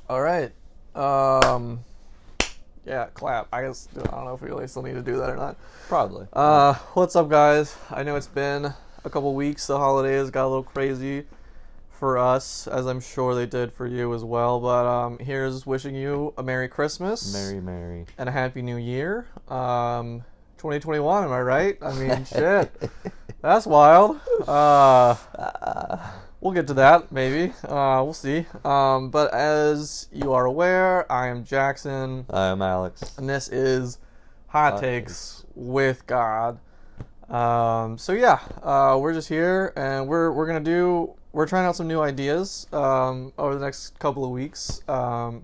All right. Yeah, clap. I guess I don't know if we really still need to do that or not. Probably. What's up, guys? I know it's been a couple weeks. The holidays got a little crazy for us, as I'm sure they did for you as well. But here's wishing you a Merry Christmas, Merry. and a Happy New Year. 2021, am I right? I mean, shit, that's wild. We'll get to that, maybe. We'll see. But as you are aware, I am Jackson. I am Alex. And this is Hot Takes with God. So yeah, we're just here, and we're trying out some new ideas over the next couple of weeks. And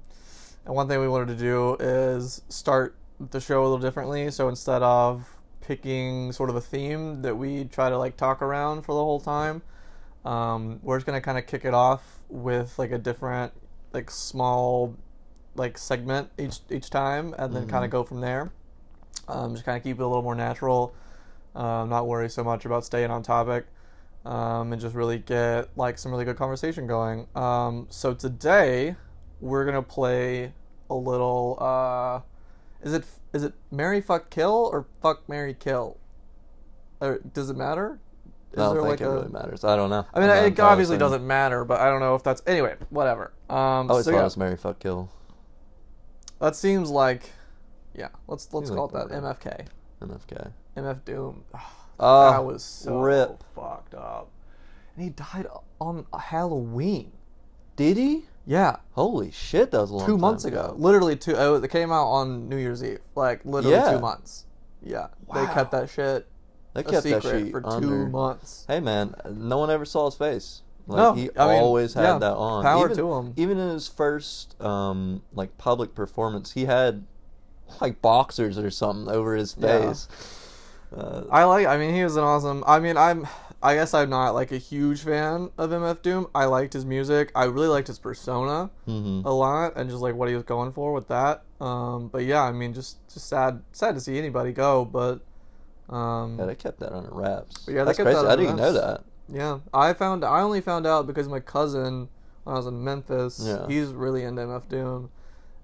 one thing we wanted to do is start the show a little differently. So instead of picking sort of a theme that we try to like talk around for the whole time, we're just gonna kind of kick it off with like a different, like small, like segment each time, and then kind of go from there. Just kind of keep it a little more natural, not worry so much about staying on topic, and just really get like some really good conversation going. So today we're gonna play a little. Is it Marry Fuck Kill or Fuck Marry Kill? Or does it matter? I don't think it really matters. I don't know. I mean, it obviously doesn't matter, but I don't know if that's... Anyway, whatever. I always thought it was Marry Fuck Kill. That seems like... Yeah, let's call it that. MFK. MF Doom. That was so fucked up. And he died on Halloween. Did he? Yeah. Holy shit, that was a long 2 months ago. Literally it came out on New Year's Eve. Like, literally 2 months. Yeah. Wow. They kept that shit... They kept that shit for 2 months. Hey man, no one ever saw his face. Like, no, he always had that on. Power to him. Even in his first like public performance, he had like boxers or something over his face. I mean, he was an awesome. I mean, I guess I'm not like a huge fan of MF Doom. I liked his music. I really liked his persona a lot, and just like what he was going for with that. But yeah, I mean, just sad to see anybody go, but. Yeah, they kept that under wraps. Yeah, that's crazy. I didn't know that. Yeah, I only found out because my cousin, when I was in Memphis, he's really into MF Doom,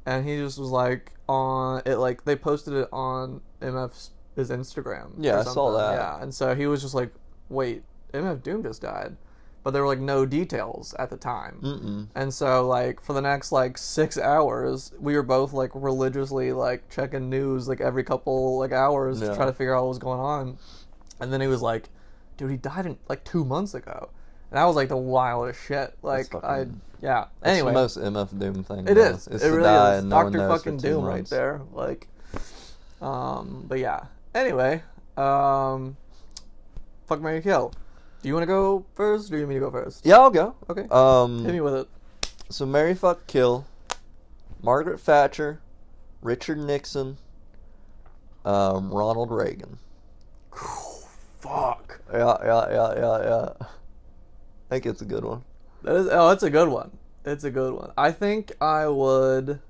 and he just was like on it, like they posted it on his Instagram. Yeah, I saw that. Yeah, and so he was just like, "Wait, MF Doom just died," but there were like no details at the time. And so like for the next like 6 hours, we were both like religiously like checking news like every couple like hours to try to figure out what was going on. And then he was like, dude, he died in like 2 months ago. And that was like the wildest shit. Like That's anyway, the most MF Doom thing. It is. It really is. No Dr. fucking Doom right there. Like but yeah. Anyway, fuck, marry, kill. Do you want to go first, or do you want me to go first? Yeah, I'll go. Okay. Hit me with it. So, Marry, Fuck, Kill, Margaret Thatcher, Richard Nixon, Ronald Reagan. Fuck. Yeah. I think it's a good one. It's a good one. It's a good one. I think I would...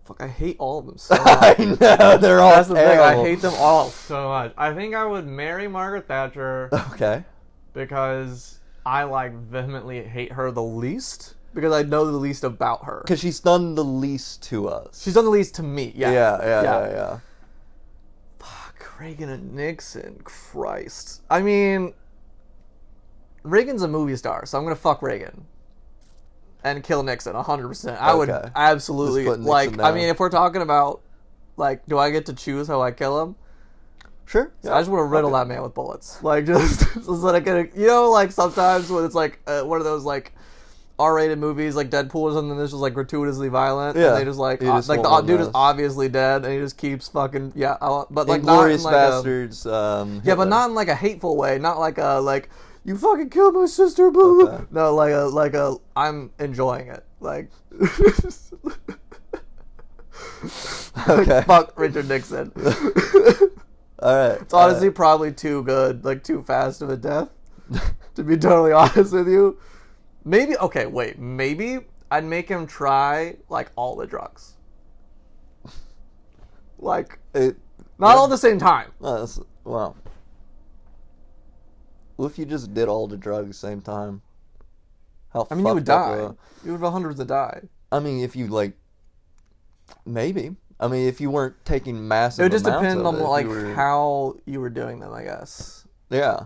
Fuck, I hate all of them so much. I know, they're all That's the thing, terrible. I hate them all so much. I think I would marry Margaret Thatcher. Okay. Because I, like, vehemently hate her the least. Because I know the least about her. Because she's done the least to us. She's done the least to me, yeah. Yeah. Fuck, Reagan and Nixon, Christ. I mean, Reagan's a movie star, so I'm gonna fuck Reagan. And kill Nixon, 100%. I would absolutely, like, I mean, if we're talking about, like, do I get to choose how I kill him? Sure. Yeah. I just want to riddle that man with bullets. Like, just so that I can, you know, like, sometimes when it's, like, one of those, like, R-rated movies, like Deadpool or something, that's just, like, gratuitously violent. Yeah. And they just, like, the dude is obviously dead, and he just keeps fucking, but, like, not in, like, Bastards, yeah, but not in, like, a hateful way. Not like a, like... You fucking killed my sister, boo. Okay. No, like a, I'm enjoying it. Like, okay. Fuck Richard Nixon. Alright. It's honestly probably too good, like too fast of a death, to be totally honest with you. Maybe I'd make him try, like, all the drugs. Like, not all at the same time. Well, if you just did all the drugs at the same time, how I mean, you would fucked up die. You would have hundreds that die. I mean, if you like, maybe. I mean, if you weren't taking massive It would just amounts depend of on it, like if you were, how you were doing them, I guess. yeah.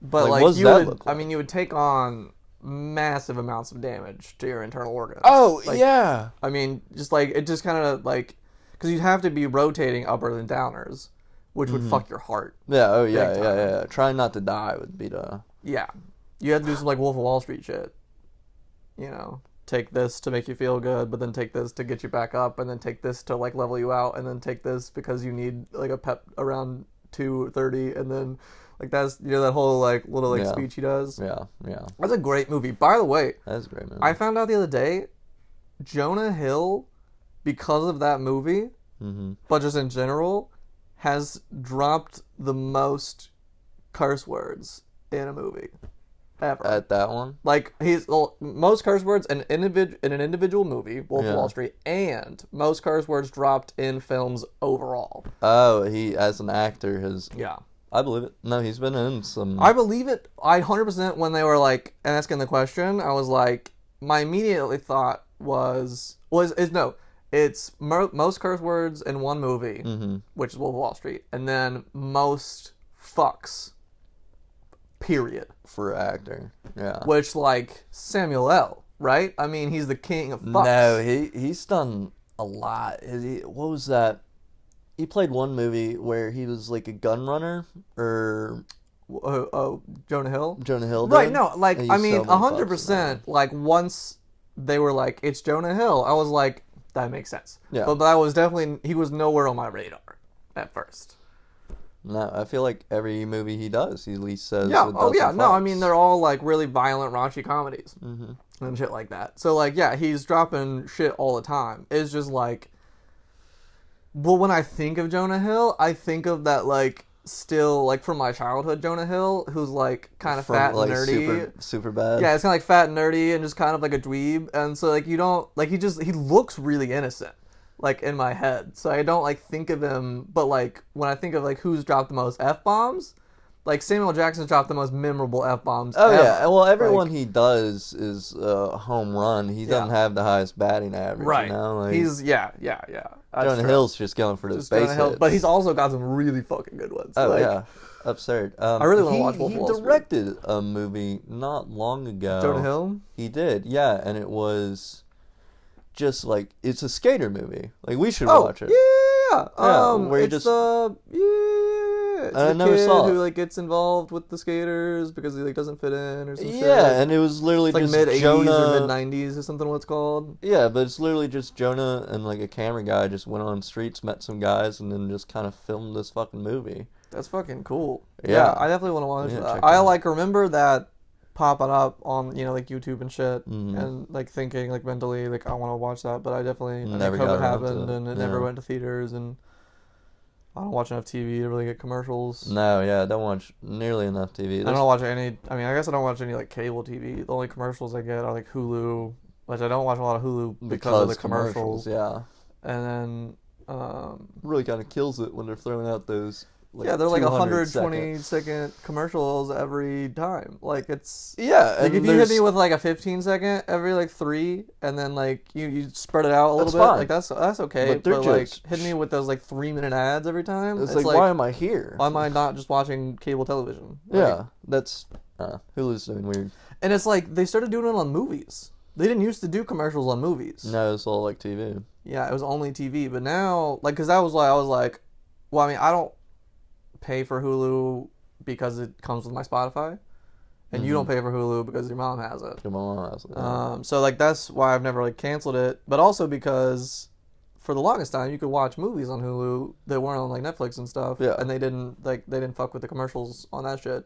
But Like, what does you that would, look like? I mean, you would take on massive amounts of damage to your internal organs. Oh, Like, yeah. I mean, just like it just kind of like because you'd have to be rotating uppers and downers, which would fuck your heart. Yeah, oh, yeah, Big yeah, time. yeah. Trying not to die would be the... Yeah, you had to do some like Wolf of Wall Street shit. You know, take this to make you feel good, but then take this to get you back up, and then take this to like level you out, and then take this because you need like a pep around 230, and then like that's that whole like little like Yeah. speech he does. Yeah, yeah. That's a great movie. By the way, That's a great movie. I found out the other day, Jonah Hill, because of that movie, but just in general, has dropped the most curse words in a movie ever. At that one? Like most curse words in an individual movie, Wolf of Wall Street, and most curse words dropped in films overall. Oh, he, as an actor, has... Yeah. I believe it. No, he's been in some... I believe it. I 100% when they were like asking the question, I was like, my immediately thought it's most curse words in one movie, which is Wolf of Wall Street, and then most fucks, period. For actor, yeah. Which like Samuel L. Right? I mean, he's the king of fucks. No, he's done a lot. What was that? He played one movie where he was like a gun runner, or Jonah Hill. Jonah Hill did. Right? No, like And I he's mean, so many 100%. Like once they were like, "It's Jonah Hill," I was like, "That makes sense." Yeah. But that was definitely he was nowhere on my radar at first. No, I feel like every movie he does, he at least says. Yeah. it Oh yeah. doesn't No, I fucks. mean they're all like really violent, raunchy comedies and shit like that. So like, yeah, he's dropping shit all the time. It's just like, well, when I think of Jonah Hill, I think of that like still like from my childhood Jonah Hill, who's like kind of fat and like, nerdy. super bad. Yeah, it's kind of like fat and nerdy and just kind of like a dweeb. And so like you don't like he looks really innocent. Like in my head, so I don't like think of him. But like when I think of like who's dropped the most f-bombs, like Samuel Jackson's dropped the most memorable f-bombs. Oh ever. yeah, well everyone Like, he does is a home run. He doesn't have the highest batting average. right. You know? Like, He's yeah. That's Jonah true. Hill's just going for the Just base Jonah Hill, hits. but he's also got some really fucking good ones. Oh like, yeah, absurd. I really wanna watch Wolf He of Wall Street. directed a movie not long ago. Jonah Hill. He did, yeah, and it was just like it's a skater movie. Like we should Oh watch it. yeah. where you it's just- it's I the never kid saw it. who like gets involved with the skaters because he like doesn't fit in or something. Yeah, and it was literally It's like just mid '80s Jonah. or mid '90s or something. What it's called? Yeah, but it's literally just Jonah and like a camera guy just went on streets, met some guys, and then just kind of filmed this fucking movie. That's fucking cool. Yeah. I definitely want to watch Yeah, that. check I it out. like remember that popping up on like YouTube and shit, Mhm. and like thinking like mentally like I want to watch that, but I definitely Never I think got COVID around to happened it. and it never Yeah. went to theaters, and I don't watch enough TV to really get commercials. No, yeah, I don't watch nearly enough TV. I don't watch any. I mean, I guess I don't watch any like cable TV. The only commercials I get are like Hulu, which I don't watch a lot of Hulu because of the commercials. Yeah, And then really kind of kills it when they're throwing out those. Like, yeah, they're like 200 120-second commercials every time. Like it's Yeah, like and if you hit there's- me with like a 15-second every like 3, and then like you spread it out a little That's bit, fine. like that's okay. But they're like just- hitting me with those like 3-minute ads every time. it's like, why am I here? why am I not just watching cable television? Like, Yeah, that's Hulu's doing weird. and it's like they started doing it on movies. They didn't used to do commercials on movies. No, it's all like TV. Yeah, it was only TV, but now like because that was why I was like, well, I mean, I don't pay for Hulu because it comes with my Spotify, and you don't pay for Hulu because your mom has it. Come on, So like that's why I've never like canceled it, but also because for the longest time you could watch movies on Hulu that weren't on like Netflix and stuff, Yeah. and they didn't fuck with the commercials on that shit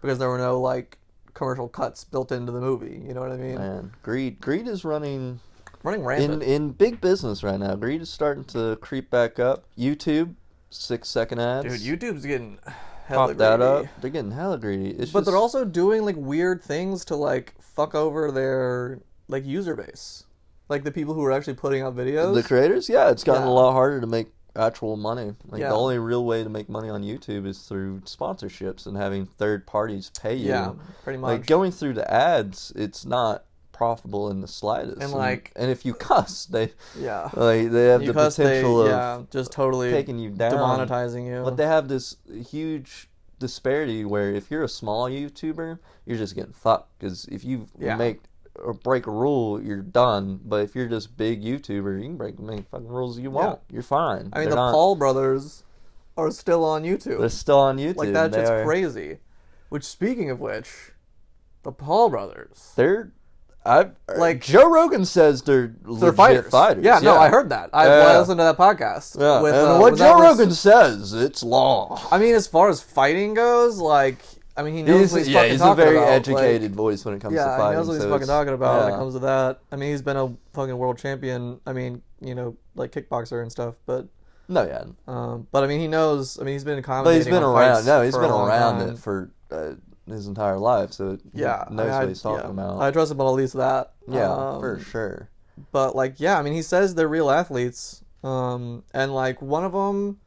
because there were no like commercial cuts built into the movie. You know what I mean? man, Greed is running Running rampant. in big business right now. Greed is starting to creep back up. YouTube, 6-second ads. Dude, YouTube's getting hella pop that greedy. up. They're getting hella greedy. It's But just, they're also doing like weird things to like fuck over their like user base, like the people who are actually putting out videos. the creators. Yeah, it's gotten Yeah. a lot harder to make actual money. Like Yeah. the only real way to make money on YouTube is through sponsorships and having third parties pay you. Yeah, pretty much. Like going through the ads, it's not profitable in the slightest. And like, and if you cuss, they yeah, like they have you the cuss, potential of just totally taking you down, demonetizing you. But they have this huge disparity where if you're a small YouTuber, you're just getting fucked because if you make or break a rule, you're done. But if you're just big YouTuber, you can break as many fucking rules you want. You're fine. I mean, Paul brothers are still on YouTube. They're still on YouTube. Like, that shit's crazy. Which, speaking of which, the Paul brothers. Like Joe Rogan says they're legit fighters. Yeah, no, I heard that. I listened to that podcast. Yeah. With, and what Joe Rogan says, it's law. I mean, as far as fighting goes, like, I mean, he knows what he's fucking talking about. He's a very educated voice when it comes to fighting. Yeah, he knows what he's fucking talking about when it comes to that. I mean, he's been a fucking world champion. I mean, you know, like kickboxer and stuff, but... No, yeah. But I mean, he knows. I mean, he's been commentating. But he's been around. No, he's been around it for his entire life, so he knows what he's talking about. I trust him on at least that. Yeah, for sure. But like, yeah, I mean, he says they're real athletes. And like one of them,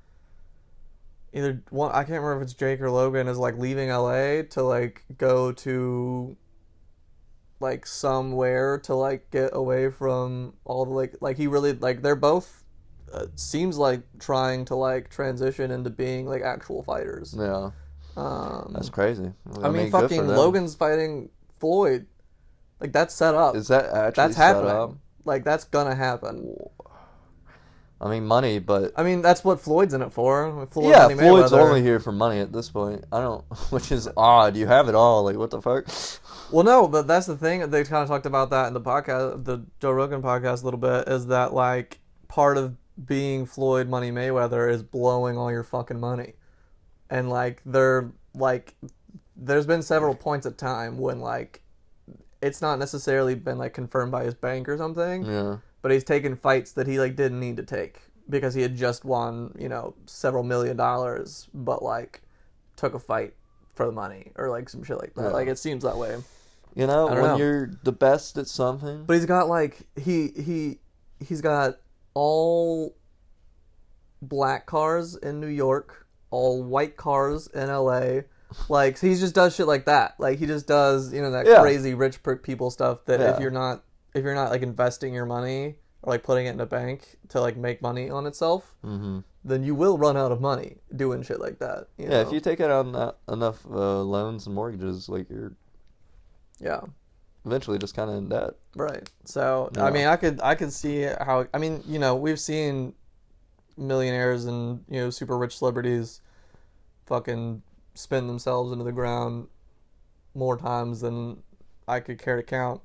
I can't remember if it's Jake or Logan, is like leaving LA to like go to like somewhere to like get away from all the like he really like they're both. Seems like trying to like transition into being like actual fighters. Yeah, that's crazy. I mean fucking Logan's fighting Floyd. Like that's set up. Is that actually that's set happening? Up? Like that's gonna happen. I mean money, but I mean that's what Floyd's in it for. Floyd's only here for money at this point. I don't, which is odd. You have it all. Like what the fuck? Well, no, but that's the thing. They kind of talked about that in the podcast, the Joe Rogan podcast, a little bit. Is that like part of being Floyd Money Mayweather is blowing all your fucking money. And like there's been several points of time when like it's not necessarily been like confirmed by his bank or something. Yeah. But he's taken fights that he like didn't need to take because he had just won, you know, several $1 million, but like took a fight for the money or like some shit like that. Yeah. Like it seems that way. You know, you're the best at something. But he's got like he's got all black cars in New York, all white cars in LA. Like he just does shit like that. Like he just does, you know, that crazy rich people stuff that if you're not like investing your money or like putting it in a bank to like make money on itself, then you will run out of money doing shit like that. You know? If you take out enough loans and mortgages, like you're eventually just kind of in debt. Right. So, I mean, I could see how, I mean, you know, we've seen millionaires and, you know, super rich celebrities fucking spin themselves into the ground more times than I could care to count.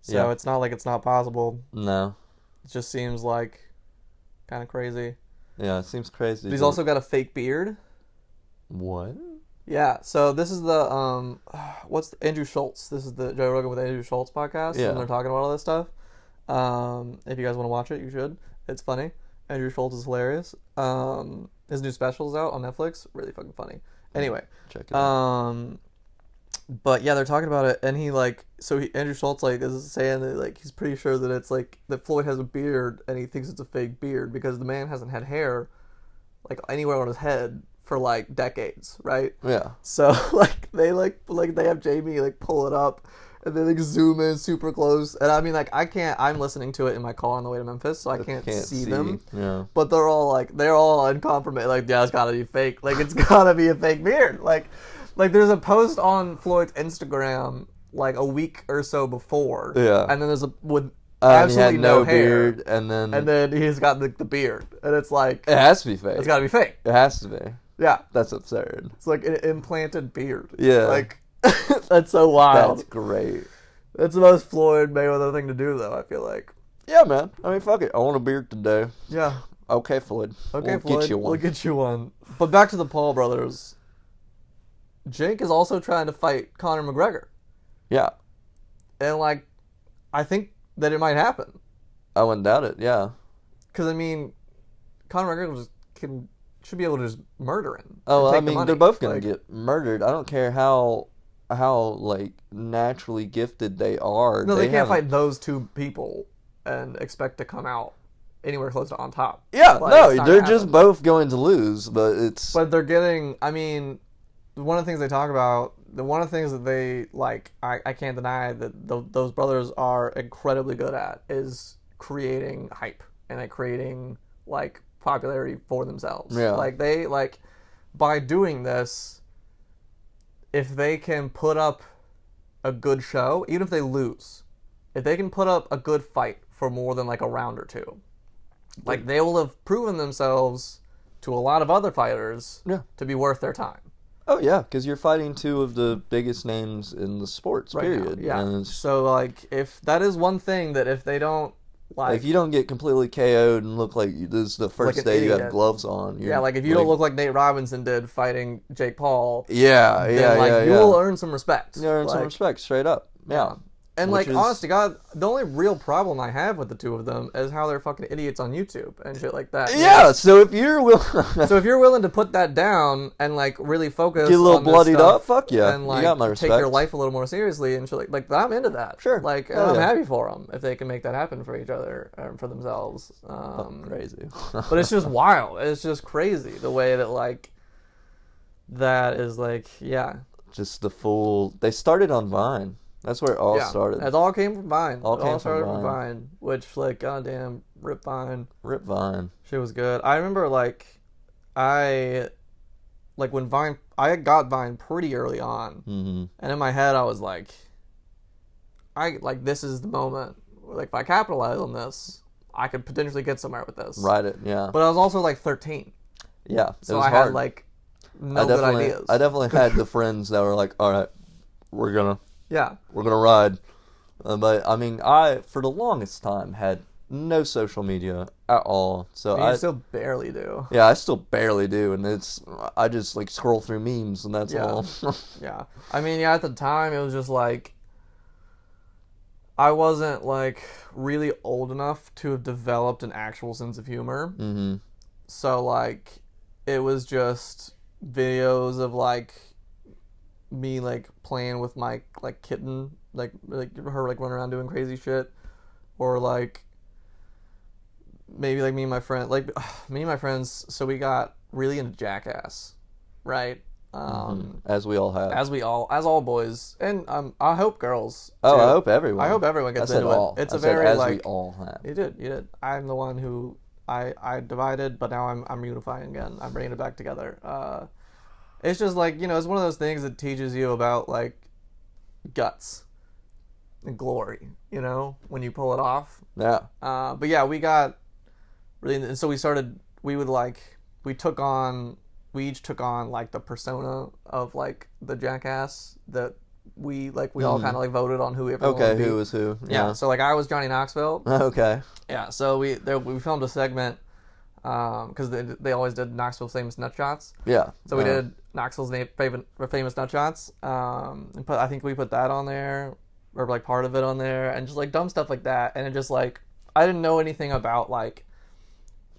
So it's not like it's not possible. No. It just seems like kind of crazy. Yeah, it seems crazy. But he's also got a fake beard. What? Yeah, so this is the Andrew Schultz. This is the Joe Rogan with Andrew Schultz podcast, and they're talking about all this stuff. If you guys want to watch it, you should. It's funny. Andrew Schultz is hilarious. His new special's out on Netflix. Really fucking funny. Anyway, check it out. But yeah, they're talking about it, and Andrew Schultz like is saying that like he's pretty sure that it's like that Floyd has a beard, and he thinks it's a fake beard because the man hasn't had hair like anywhere on his head for like decades, right? Yeah. So they have Jamie like pull it up and they like zoom in super close. And I mean like I'm listening to it in my car on the way to Memphis, so I can't see them. Yeah. But they're all in confirmation, like, yeah, it's gotta be fake. Like it's gotta be a fake beard. Like there's a post on Floyd's Instagram like a week or so before. Yeah. And then there's absolutely no hair, beard, and then he's got the beard, and it's like it has to be fake. It's gotta be fake. It has to be. Yeah. That's absurd. It's like an implanted beard. Yeah. Like, that's so wild. That's great. That's the most Floyd Mayweather thing to do, though, I feel like. Yeah, man. I mean, fuck it. I want a beard today. Yeah. Okay, Floyd. Okay, Floyd. We'll get you one. But back to the Paul brothers. Jake is also trying to fight Conor McGregor. Yeah. And, like, I think that it might happen. I wouldn't doubt it, yeah. Because, I mean, Conor McGregor should be able to just murder him. Oh, I mean, they're both going to get murdered. I don't care how like naturally gifted they are. No, they can't fight those two people and expect to come out anywhere close to on top. Yeah, no, they're just both going to lose, but they're getting, I mean, one of the things they talk about one of the things that they like, I can't deny that those brothers are incredibly good at is creating hype and like creating like popularity for themselves. Yeah. Like they like by doing this, if they can put up a good show, even if they lose, if they can put up a good fight for more than like a round or two, like they will have proven themselves to a lot of other fighters to be worth their time. Oh yeah, because you're fighting two of the biggest names in the sports. Right period. Now, yeah. So like, if that is one thing that if they don't like, if you don't get completely KO'd and look like this is the first day you have gloves on, yeah, like if you don't look like Nate Robinson did fighting Jake Paul, you will earn some respect. You earn some respect straight up. Yeah. And like, honest to God, the only real problem I have with the two of them is how they're fucking idiots on YouTube and shit like that. Yeah, so if you're willing to put that down and like really focus, get a little bloodied up, fuck yeah, and like you got my respect. Take your life a little more seriously and shit like I'm into that. Sure, like I'm happy for them if they can make that happen for each other and for themselves. Crazy, but it's just wild. It's just crazy the way that like that is like just the full. They started on Vine. That's where it all started. It all came from Vine. All started from Vine. Which, like, goddamn, rip Vine. Rip Vine. Shit was good. I remember, when Vine... I got Vine pretty early on. Mm-hmm. And in my head, I was like... this is the moment. Like, if I capitalize on this, I could potentially get somewhere with this. Ride it, yeah. But I was also, 13. Yeah, so I had, no good ideas. I definitely had the friends that were like, all right, we're gonna ride. But I mean, I for the longest time had no social media at all. So I still barely do. Yeah, I still barely do, and I just like scroll through memes and that's all. Yeah, I mean, at the time it was just like I wasn't like really old enough to have developed an actual sense of humor. Mm-hmm. So like it was just videos of like me like playing with my like kitten, like her like running around doing crazy shit, or like maybe like me and my friends. So we got really into Jackass, right? As we all have, as all boys, and I hope girls. Oh, too. I hope everyone. I hope everyone gets into it. It's a very like we all have. You did. I'm the one who I divided, but now I'm unifying again. I'm bringing it back together. It's just like, it's one of those things that teaches you about like guts and glory, when you pull it off. Yeah. But yeah, we got really, and so we each took on like the persona of like the Jackass that we all kind of like voted on who everyone would be. Who was who. Yeah. So like I was Johnny Knoxville. Okay. Yeah. So we filmed a segment. Because they always did Knoxville's famous nut shots. Yeah. So we did Knoxville's famous nut shots. And I think we put that on there, or like part of it on there, and just like dumb stuff like that. And it just like I didn't know anything about like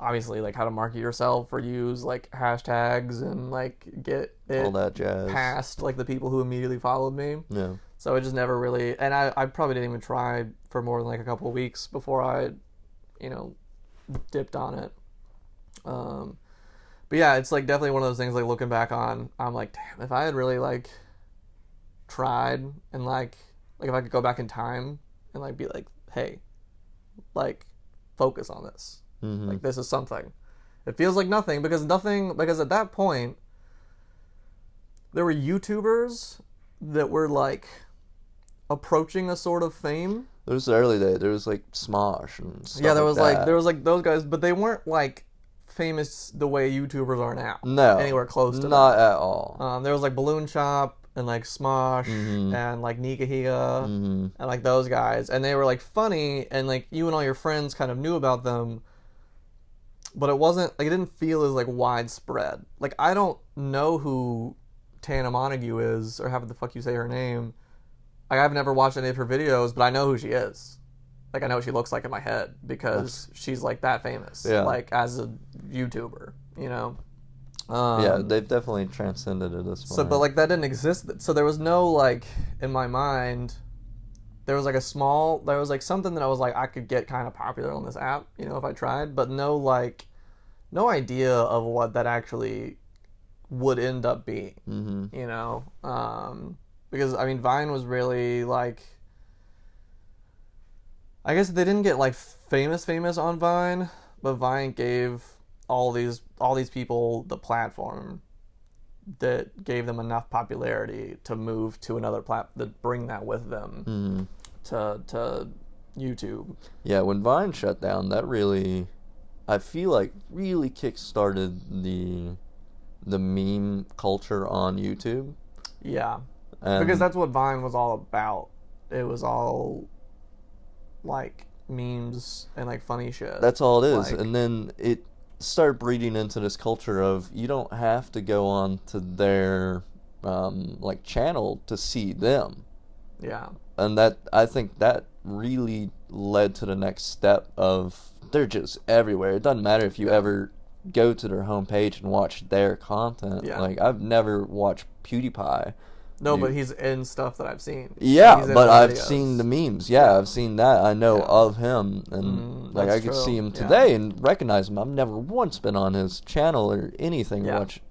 obviously like how to market yourself or use like hashtags and like get it all that jazz past like the people who immediately followed me. Yeah. So it just never really, and I probably didn't even try for more than like a couple of weeks before I, dipped on it. But yeah, it's like definitely one of those things like looking back on, I'm like, damn, if I had really like tried and like if I could go back in time and like be like, hey, like focus on this. Mm-hmm. Like this is something. It feels like nothing because at that point there were YouTubers that were like approaching a sort of fame. There was the early day. There was like Smosh and stuff. Yeah, there was those guys, but they weren't like famous the way YouTubers are now. No, anywhere close to not that. At all. There was like Balloon Shop and like Smosh and like Nika Higa and like those guys, and they were like funny, and like you and all your friends kind of knew about them, but it wasn't like it didn't feel as like widespread. Like I don't know who Tana Montague is or how the fuck you say her name. Like I've never watched any of her videos, but I know who she is. Like I know what she looks like in my head because she's like that famous. Yeah. Like as a YouTuber, yeah, they've definitely transcended it this point. So, but like that didn't exist. So there was no like in my mind. There was like something that I was like I could get kind of popular on this app, if I tried, but no idea of what that actually would end up being. Mm-hmm. because I mean Vine was really like, I guess they didn't get like famous on Vine, but Vine gave all these people the platform that gave them enough popularity to move to another that bring that with them to YouTube. Yeah, when Vine shut down, that really, I feel like, really kick-started the meme culture on YouTube. Yeah, because that's what Vine was all about. It was all like memes and like funny shit. That's all it is. Like, and then it started breeding into this culture of you don't have to go on to their like channel to see them. Yeah. And that, I think that really led to the next step of they're just everywhere. It doesn't matter if you ever go to their homepage and watch their content. Yeah. Like, I've never watched PewDiePie. No, but he's in stuff that I've seen. Yeah, but I've seen the memes. Yeah, I've seen that. I know of him, and like I could see him today and recognize him. I've never once been on his channel or anything. Watch.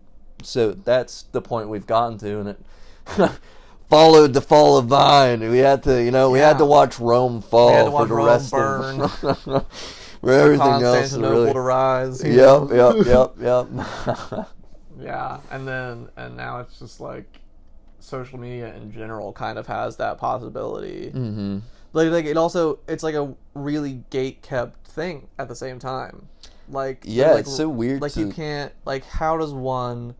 So that's the point we've gotten to, and it followed the fall of Vine. We had to, we had to watch Rome fall for the rest of for everything else to really to rise. Yep. Yeah, and now it's just like social media in general kind of has that possibility. Mm-hmm. Like it's like a really gate kept thing at the same time. Like it's so weird. Like you can't how does one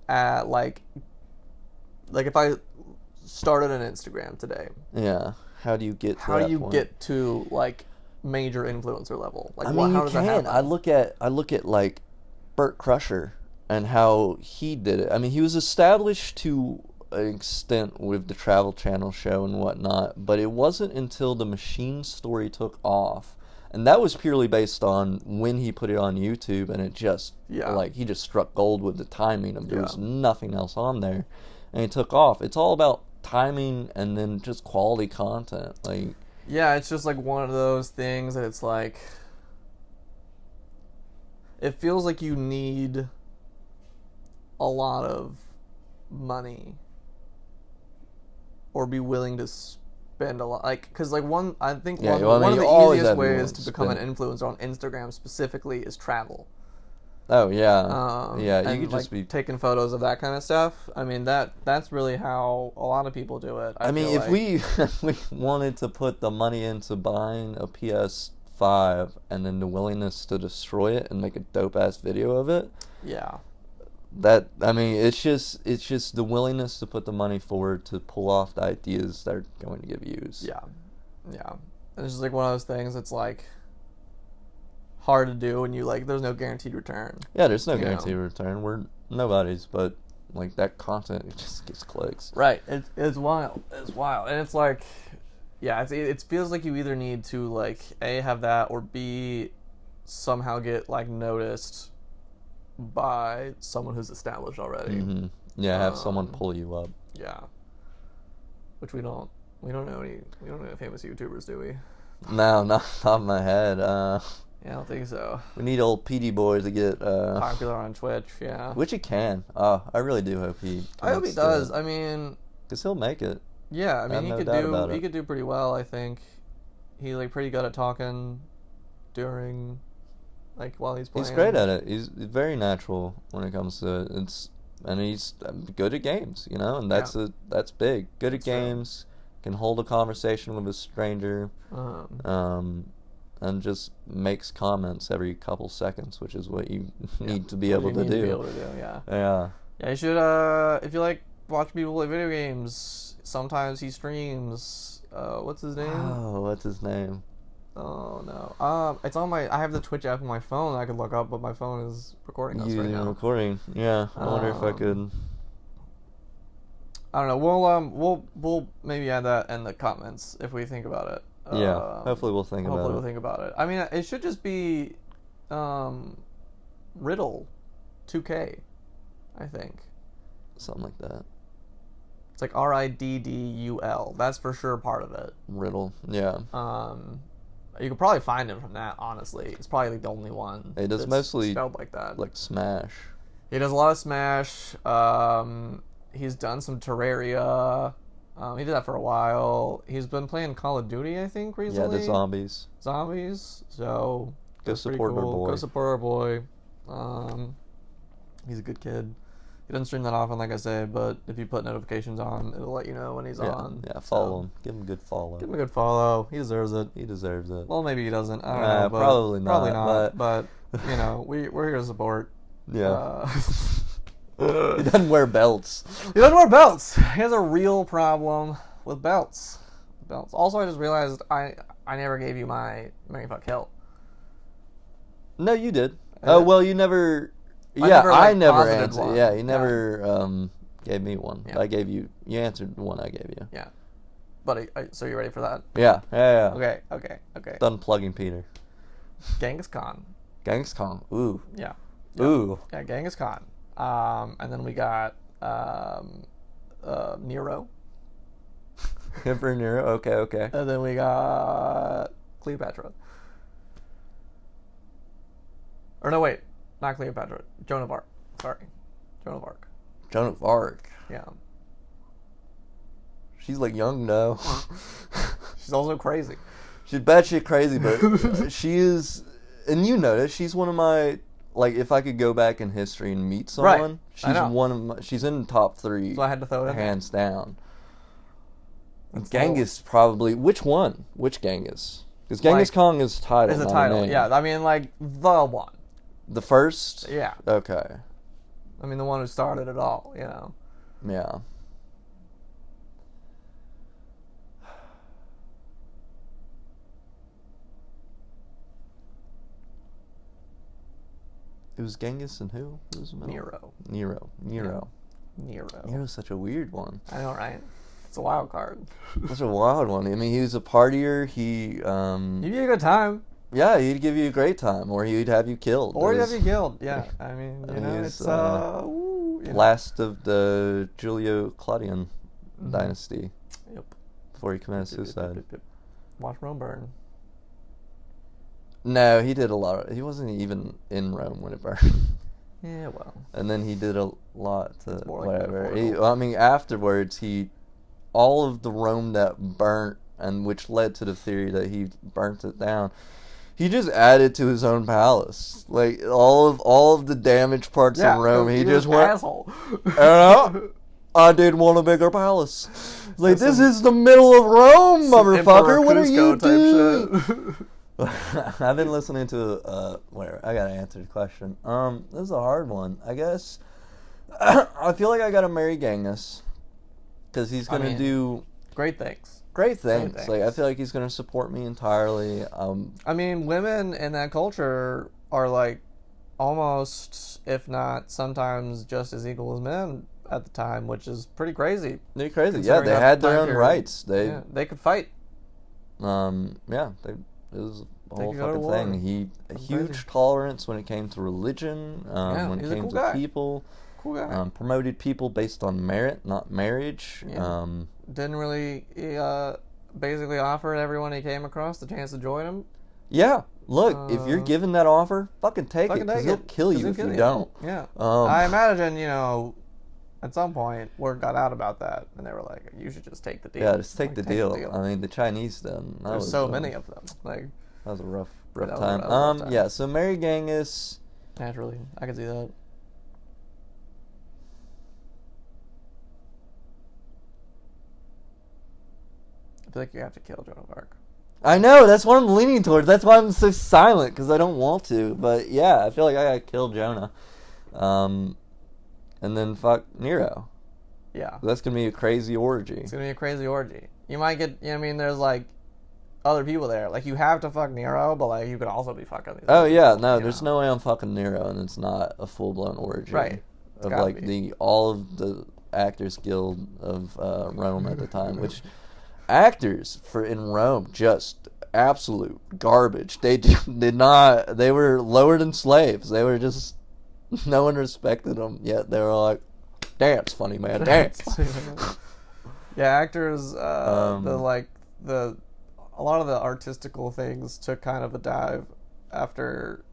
like if I started an Instagram today. Yeah. How do you get to that point? Get to like major influencer level? Like I mean, how does that happen? I look at like Bert Crusher and how he did it. I mean, he was established to an extent with the Travel Channel show and whatnot, but it wasn't until the Machine Story took off, and that was purely based on when he put it on YouTube, and it just like he just struck gold with the timing of there was nothing else on there, and it took off. It's all about timing and then just quality content. Like it's just like one of those things that it's like it feels like you need a lot of money or be willing to spend a lot, like, because like one of the easiest ways to become an influencer on Instagram specifically is travel. Oh yeah, you could just be taking photos of that kind of stuff. I mean that's really how a lot of people do it. I mean, if we wanted to put the money into buying a PS5 and then the willingness to destroy it and make a dope ass video of it, that, I mean, it's just the willingness to put the money forward to pull off the ideas that are going to get views. Yeah. And it's just like one of those things that's like hard to do, and you like there's no guaranteed return. Yeah, there's no guaranteed return. We're nobodies, but like that content, it just gets clicks. Right. It's wild. And it's like, it feels like you either need to like A, have that, or B, somehow get like noticed by someone who's established already. Mm-hmm. Yeah, have someone pull you up. Yeah. Which we don't know any famous YouTubers, do we? No, not off my head. I don't think so. We need old PD boy to get popular on Twitch, yeah. Which he can. I really do hope he I hope he does. I mean, because he'll make it. Yeah, I mean, he could do pretty well, I think. He like pretty good at talking during like while he's playing. He's great at it. He's very natural when it comes to it. And he's good at games, and that's big. Good at games, can hold a conversation with a stranger, and just makes comments every couple seconds, which is what you need to be able to do. Yeah, you should, if you like watch people play video games, sometimes he streams, what's his name? Oh, what's his name? Oh no. It's on I have the Twitch app on my phone I could look up, but my phone is recording us right now. Recording. Yeah. I wonder if I could. I don't know. We'll maybe add that in the comments if we think about it. Hopefully we'll think about it. I mean, it should just be Riddle 2K, I think. Something like that. It's like RIDDUL. That's for sure part of it. Riddle. Yeah. You could probably find him from that, honestly. It's probably like the only one. He does mostly spelled like that. Like Smash. He does a lot of Smash. he's done some Terraria. He did that for a while. He's been playing Call of Duty, I think, recently. Yeah, the zombies. So Go support our boy. Go support our boy. He's a good kid. He doesn't stream that often, like I say, but if you put notifications on, it'll let you know when he's on. Yeah, follow him. Give him a good follow. Give him a good follow. He deserves it. He deserves it. Well, maybe he doesn't. I don't know. But probably not. Probably not. But you know, we're here to support. Yeah. He doesn't wear belts. He doesn't wear belts. He has a real problem with belts. Also, I just realized I never gave you my Mary Fuck Kill. No, you did. Oh, well, you never... I never answered. One. Yeah, you never gave me one. Yeah. You answered the one I gave you. Yeah. But, so you ready for that? Yeah. Okay. Done plugging Peter. Genghis Khan. Ooh. Yeah. Ooh. Yeah, Genghis Khan. And then we got Nero. Emperor Nero. Okay. And then we got Cleopatra. Or no, wait. Not Cleopatra. Joan of Arc. Sorry. Joan of Arc. Joan of Arc. Yeah. She's like young now. She's also crazy. She's batshit crazy, but she is... And you notice, she's one of my... Like, if I could go back in history and meet someone, right. She's in the top 3. So I had to throw it in hands down. That's Genghis probably... Which one? Which Genghis? Because Genghis Khan is title. Is a title, yeah. I mean, like, the one. The first? Yeah. Okay. I mean, the one who started it all, you know. Yeah. It was Genghis and who? Who was the middle? Nero. Nero's such a weird one. I know, right? It's a wild card. Such a wild one. I mean, he was a partier. He'd give you a good time. Yeah, he'd give you a great time, or he'd have you killed. Yeah. I mean, you know, it's last of the Julio-Claudian dynasty. Yep. Before he committed suicide. Watch Rome burn. No, he did a lot. He wasn't even in Rome when it burned. Yeah, well. And then he did a lot to whatever. Like afterwards, all of the Rome that burnt, and which led to the theory that he burnt it down. He just added to his own palace, like all of the damaged parts of Rome. He just went. Asshole. I did want a bigger palace. Like, this is the middle of Rome, motherfucker. What are you doing? I've been listening to whatever. I gotta answer the question. This is a hard one. I guess I feel like I gotta marry Genghis because he's gonna do great things. Like, I feel like he's gonna support me entirely. I mean, women in that culture are like almost, if not sometimes, just as equal as men at the time, which is pretty crazy. They're crazy. Yeah, they had their own rights. They could fight. It was a whole fucking thing. Huge tolerance when it came to religion, when it came to people. Cool guy. Promoted people based on merit, not marriage. Yeah. Didn't really basically offer everyone he came across the chance to join him. Yeah. Look, if you're given that offer, fucking take it, because he'll kill you if you don't. Yeah. I imagine, at some point, word got out about that, and they were like, "You should just take the deal." Yeah, just take the deal. I mean, the Chinese then. There's so many of them. Like, that was a rough time. Yeah. So marry Genghis. Naturally, I can see that. I feel like you have to kill Joan of Arc. I know. That's what I'm leaning towards. That's why I'm so silent, because I don't want to. But yeah, I feel like I gotta kill Jonah. And then fuck Nero. Yeah. That's going to be a crazy orgy. It's going to be a crazy orgy. You might get, there's like other people there. Like, you have to fuck Nero, but like you could also be fucking these people, no, there's no way I'm fucking Nero and it's not a full-blown orgy. Right. Of like all of the Actors Guild of Rome at the time, which actors in Rome just absolute garbage. They were lower than slaves. They were just... No one respected them, yet they were like, dance, funny man, dance. Yeah, actors, a lot of the artistical things took kind of a dive after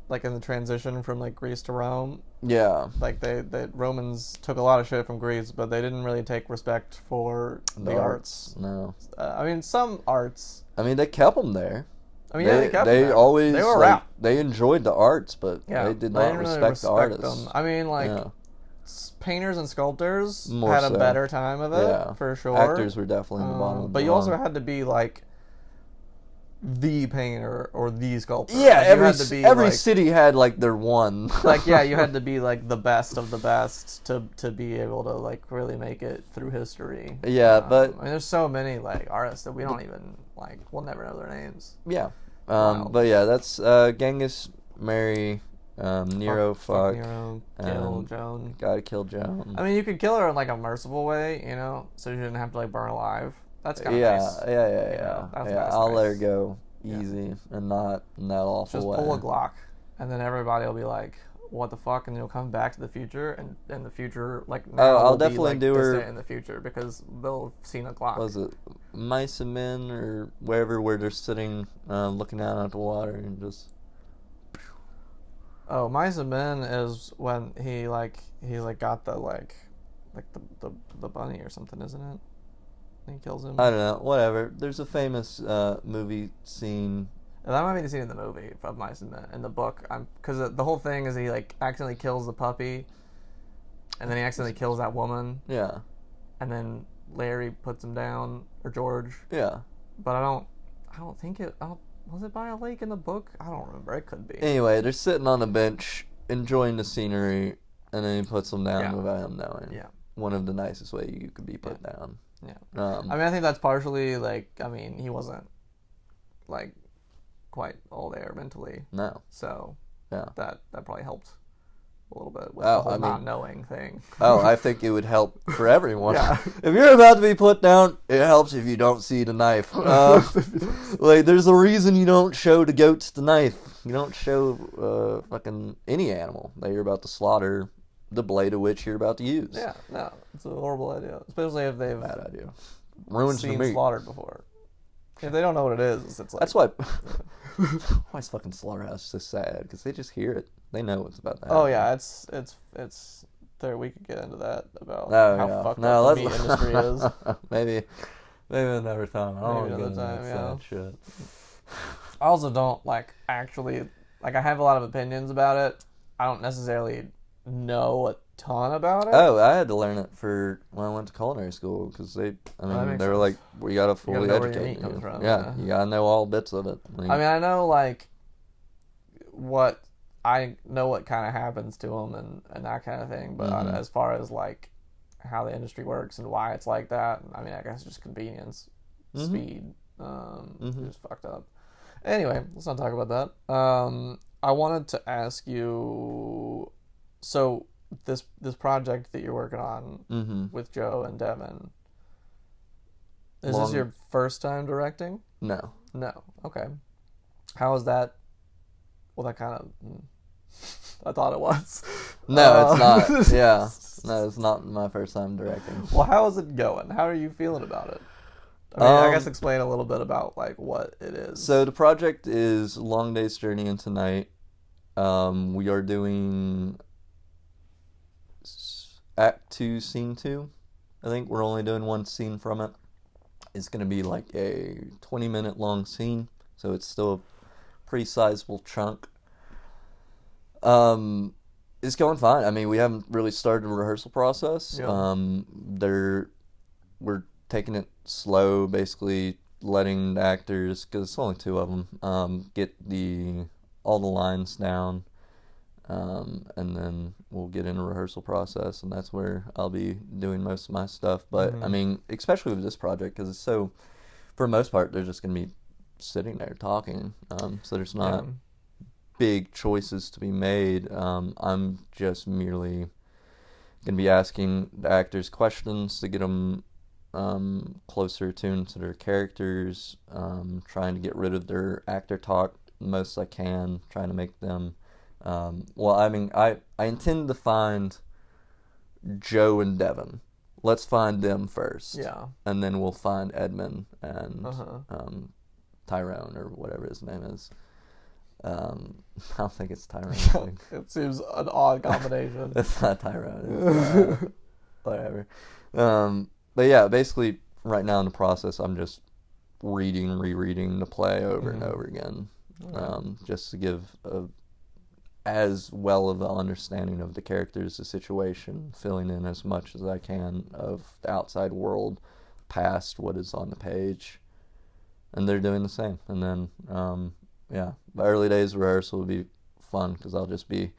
like in the transition from like Greece to Rome. Yeah. Like the Romans took a lot of shit from Greece, but they didn't really take respect for the arts. No. I mean, some arts. I mean, they kept them there. I mean, they kept them They there. always they were around. They enjoyed the arts, but they did not didn't really respect the artists. them. I mean, like painters and sculptors More had so. a better time of it, for sure. Actors were definitely in the bottom. But you also had to be like the painter or the sculptor. Yeah, like, every city had like their one. Like you had to be like the best of the best to be able to like really make it through history. Yeah, but I mean, there's so many like artists that we don't even like. We'll never know their names. Yeah, but yeah, that's Genghis, marry Nero, fuck Nero, kill Joan. Gotta kill Joan. I mean, you could kill her in like a merciful way, you know, so you didn't have to like burn alive. That's kind of nice. Yeah. Nice, I'll let her go easy and not in that awful way. Just pull a Glock, and then everybody will be like, "What the fuck?" And you'll come back to the future, and in the future, like now, I'll definitely be, like, do her in the future because they'll have seen a Glock. Was it Mice and Men or wherever where they're sitting, looking out at the water and just. Oh, Mice and Men is when he got the the bunny or something, isn't it? He kills him. I don't know. Whatever. There's a famous movie scene. That might be the scene in the movie of Mice and Men. In the book, because the whole thing is he like accidentally kills the puppy, and then he accidentally kills that woman. Yeah. And then Larry puts him down, or George. Yeah. But I don't think it. Was it by a lake in the book? I don't remember. It could be. Anyway, they're sitting on a bench enjoying the scenery, and then he puts them down without him knowing. Yeah. One of the nicest way you could be put down. Yeah. I mean, I think that's partially like. I mean, he wasn't like quite all there mentally. No. So. Yeah. That probably helped a little bit with the whole not knowing thing. I think it would help for everyone. If you're about to be put down, it helps if you don't see the knife. Like, there's a reason you don't show the goats the knife. You don't show fucking any animal that you're about to slaughter the blade of which you're about to use. Yeah, no, it's a horrible idea, especially if they've bad idea. Ruins seen the meat. slaughtered before. If they don't know what it is, it's like that's why. Why is fucking slaughterhouse so sad? Because they just hear it. They know what's about to happen. Oh yeah, it's there. We could get into that about how fucked up the meat industry is. maybe another time. I don't Maybe another time. Yeah. Shit. I also don't actually I have a lot of opinions about it. I don't necessarily know a ton about it. Oh, I had to learn it when I went to culinary school because they were like, we gotta fully educate you. Yeah, you gotta know all bits of it. I mean, I know what kind of happens to them and that kind of thing, but as far as like how the industry works and why it's like that, I mean, I guess just convenience, speed, just fucked up. Anyway, let's not talk about that. I wanted to ask you, so this project that you're working on with Joe and Devin, is this your first time directing? No. Okay. How is that? Well, that kind of I thought it was. No, it's not. Yeah. No, it's not my first time directing. Well, how is it going? How are you feeling about it? I mean, I guess explain a little bit about what it is. So the project is Long Day's Journey into Night. We are doing Act 2, Scene 2. I think we're only doing one scene from it. It's going to be like a 20-minute long scene, so it's still a pretty sizable chunk. It's going fine. I mean, we haven't really started the rehearsal process. Yeah. We're taking it slow, basically letting the actors, because it's only two of them, get all the lines down, and then we'll get in a rehearsal process, and that's where I'll be doing most of my stuff. But I mean, especially with this project, because it's so, for the most part, they're just going to be sitting there talking, so there's not big choices to be made. I'm just merely going to be asking the actors questions to get them closer tuned to their characters, trying to get rid of their actor talk the most I can, trying to make them I intend to find Joe and Devin. Let's find them first. Yeah. And then we'll find Edmund and Tyrone, or whatever his name is. I don't think it's Tyrone. It seems an odd combination. It's not Tyrone. It's, whatever. But yeah, basically, right now in the process, I'm just rereading the play over and over again, just to give as well of an understanding of the characters, the situation, filling in as much as I can of the outside world past what is on the page. And they're doing the same. And then, the early days rehearsal will be fun because I'll just be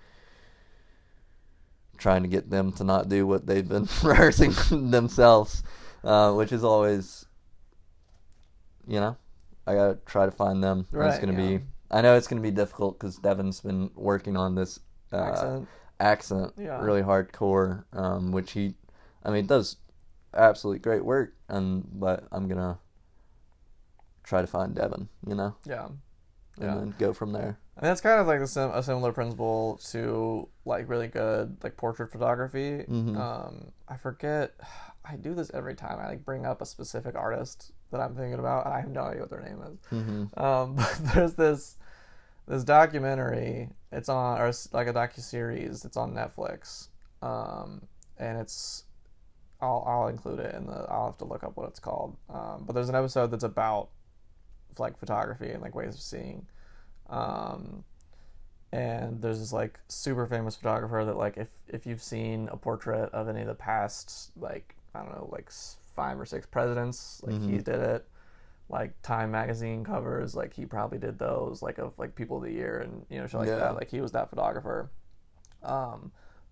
trying to get them to not do what they've been rehearsing themselves, which is always, I gotta try to find them. Right, it's gonna be. I know it's gonna be difficult because Devin's been working on this accent really hardcore, which he does absolutely great work, but I'm gonna try to find Devin, and then go from there. I mean, that's kind of like a similar principle to like really good like portrait photography. I forget. I do this every time. I like bring up a specific artist that I'm thinking about, and I have no idea what their name is. But there's this documentary. It's on, or like a docuseries. It's on Netflix, and it's. I'll include it I'll have to look up what it's called. But there's an episode that's about like photography and like ways of seeing. And there's this like super famous photographer that like if you've seen a portrait of any of the past like I don't know like 5 or 6 presidents, like he did it. Like Time magazine covers, like he probably did those, like of like people of the year and shit like that. Like he was that photographer. But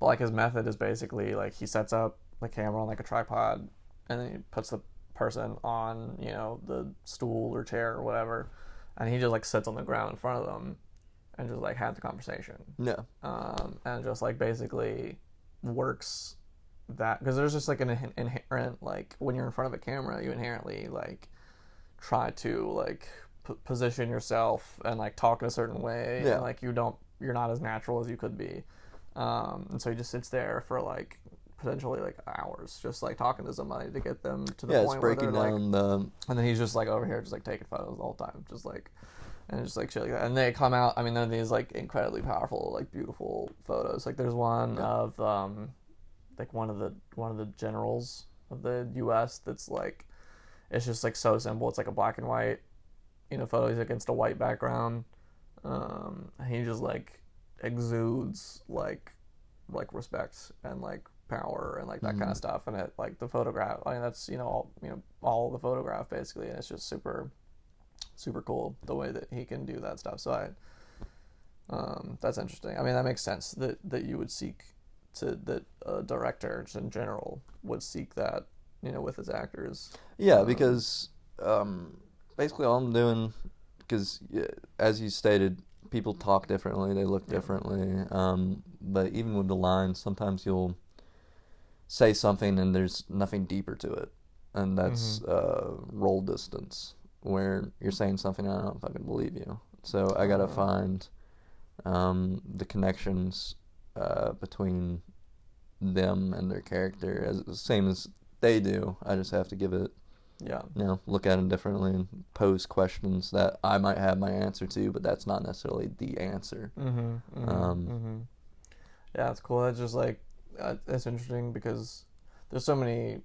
like his method is basically like he sets up the camera on like a tripod and then he puts the person on the stool or chair or whatever, and he just like sits on the ground in front of them and just like had the conversation. And just like basically works that, because there's just like an inherent like when you're in front of a camera you inherently like try to like position yourself and like talk in a certain way, and like you're not as natural as you could be, and so he just sits there for like potentially like hours just like talking to somebody to get them to the point where they're down like, and then he's just like over here just like taking photos the whole time, just like, and just like shit like that, and they come out. I mean, they're these like incredibly powerful, like beautiful photos. Like there's one of like one of the generals of the U.S. that's like, it's just like so simple. It's like a black and white, photo. He's against a white background. He just like exudes like respect and like power and like that kind of stuff. And it like the photograph. I mean, that's all the photograph basically, and it's just super super cool the way that he can do that stuff. So that's interesting. I mean, that makes sense that you would seek that directors in general would seek that, with his actors. Yeah, because basically all I'm doing, because as you stated, people talk differently, they look differently. But even with the lines, sometimes you'll say something and there's nothing deeper to it, and that's roll distance, where you're saying something, I don't know if I can believe you. So I gotta find the connections between them and their character, as the same as they do. I just have to give it, look at it differently and pose questions that I might have my answer to, but that's not necessarily the answer. Yeah, it's cool. It's just like it's interesting because there's so many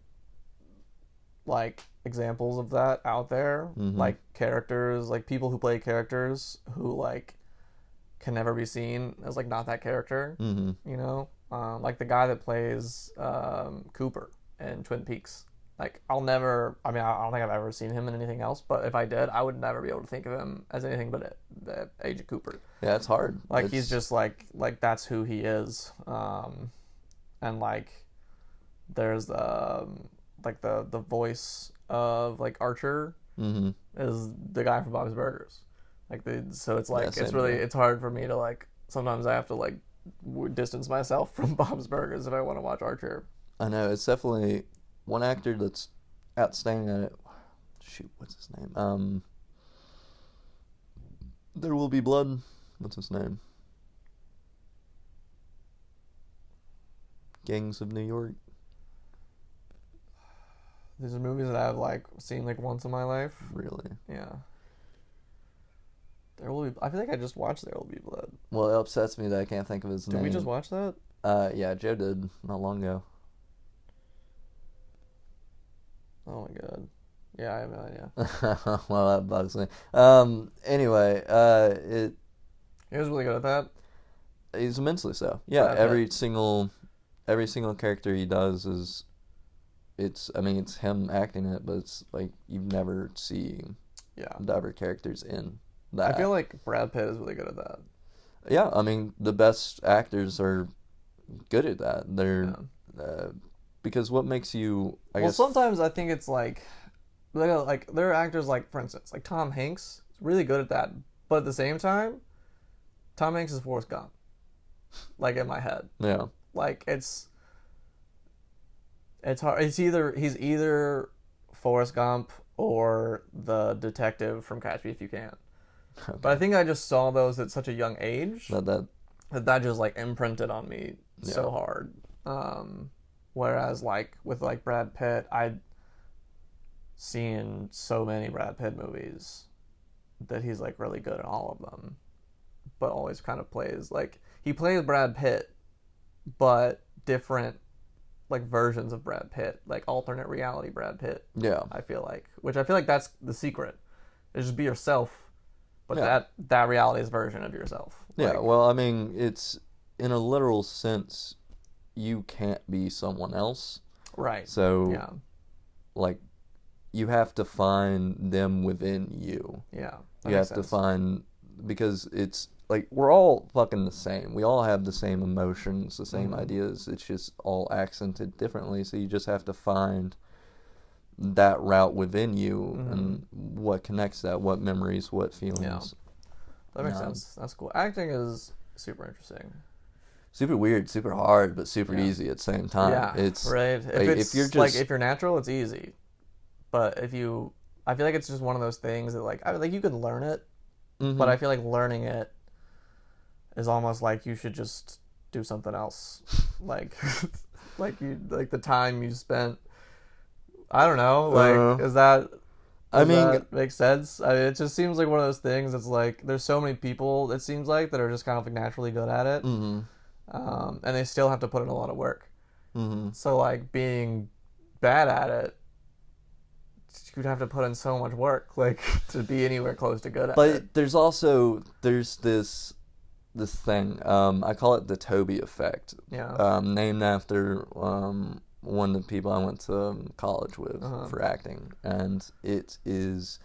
like examples of that out there, like characters, like people who play characters who like can never be seen as like not that character. Like the guy that plays Cooper in Twin Peaks. Like I don't think I've ever seen him in anything else, but if I did, I would never be able to think of him as anything but Agent Cooper. Yeah, it's hard. Like he's just like that's who he is. And like there's like the voice of like Archer is the guy from Bob's Burgers. Like so it's like it's hard for me to like, sometimes I have to like distance myself from Bob's Burgers if I want to watch Archer. I know, it's definitely one actor that's outstanding at it. Shoot, what's his name? There Will Be Blood. What's his name? Gangs of New York. These are movies that I've like seen like once in my life. Really? Yeah. There Will Be. I feel like I just watched There Will Be Blood. Well, it upsets me that I can't think of his name. Did we just watch that? Yeah, Joe did not long ago. Oh my god. Yeah, I have no idea. Well, that bugs me. Anyway, He was really good at that. He's immensely so. Yeah, every single character he does is, it's him acting it, but it's like you never see the other characters in that. I feel like Brad Pitt is really good at that. Yeah, I mean, the best actors are good at that. They're because what makes you, I guess, sometimes I think it's like there are actors like, for instance, like Tom Hanks is really good at that, but at the same time, Tom Hanks is Forrest Gump. Like, in my head. Yeah. Like, it's hard. He's either Forrest Gump or the detective from Catch Me If You Can. Okay. But I think I just saw those at such a young age that just like imprinted on me so hard. Whereas like with like Brad Pitt, I'd seen so many Brad Pitt movies that he's like really good in all of them, but always kind of plays like he plays Brad Pitt, but different like versions of Brad Pitt, like alternate reality Brad Pitt. Yeah, I feel like that's the secret. Is just be yourself, but that reality's version of yourself. Yeah, well, I mean, it's in a literal sense, you can't be someone else. Right. So, like, you have to find them within you. Yeah. You have to find, because it's like we're all fucking the same. We all have the same emotions, the same ideas. It's just all accented differently. So you just have to find that route within you and what connects that, what memories, what feelings. Yeah. That makes sense. That's cool. Acting is super interesting. Super weird, super hard, but super easy at the same time. Yeah, it's right. If you're just like, if you're natural, it's easy. But I feel like it's just one of those things that like you can learn it, but I feel like learning it is almost like you should just do something else, like the time you spent. I don't know, like is that? That makes sense. I mean, it just seems like one of those things. It's like there's so many people. It seems like that are just kind of like naturally good at it, and they still have to put in a lot of work. So like being bad at it, you'd have to put in so much work, like to be anywhere close to good at it. But there's this thing. I call it the Toby effect. Yeah. Named after one of the people I went to college with for acting, and it is,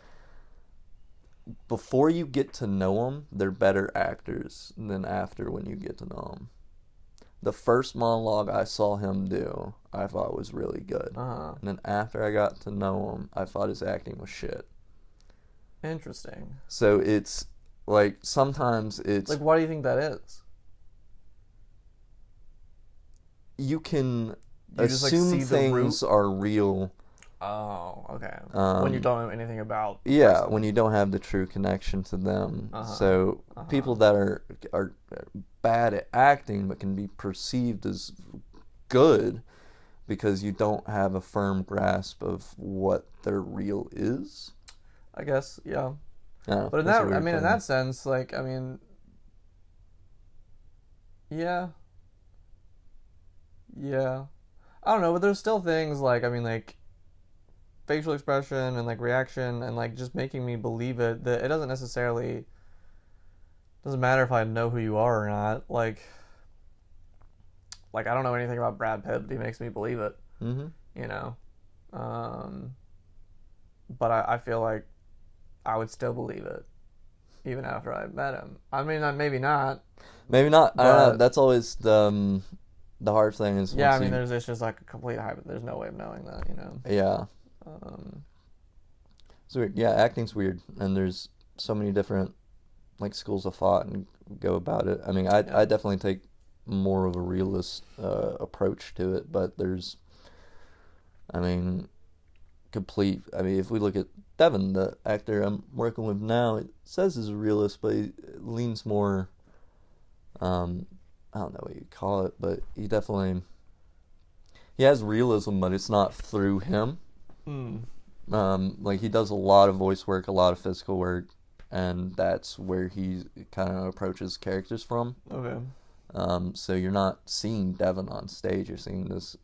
before you get to know them, they're better actors than after when you get to know them. The first monologue I saw him do, I thought was really good, and then after I got to know him, I thought his acting was shit. Interesting. So it's like sometimes it's like, why do you think that is? You can assume things are real. Oh, okay. When you don't know anything about when you don't have the true connection to them. So people that are bad at acting but can be perceived as good because you don't have a firm grasp of what their real is. I guess, yeah. But in that sense, like, I mean, yeah. I don't know, but there's still things like, I mean, like facial expression and like reaction and like just making me believe it, that it doesn't matter if I know who you are or not. Like I don't know anything about Brad Pitt, but he makes me believe it. You know, but I feel like I would still believe it even after I met him. I mean, maybe not. Maybe not. I don't know. That's always the hard thing is. Yeah, I mean, it's just like a complete hype. There's no way of knowing that, you know. Yeah. So yeah, acting's weird, and there's so many different like schools of thought and go about it. I mean, I definitely take more of a realist approach to it, but there's, I mean, if we look at Devin, the actor I'm working with now, it says he's a realist, but he leans more, I don't know what you call it, but he has realism, but it's not through him. Like he does a lot of voice work, a lot of physical work, and that's where he kind of approaches characters from. Okay. So you're not seeing Devin on stage. You're seeing this.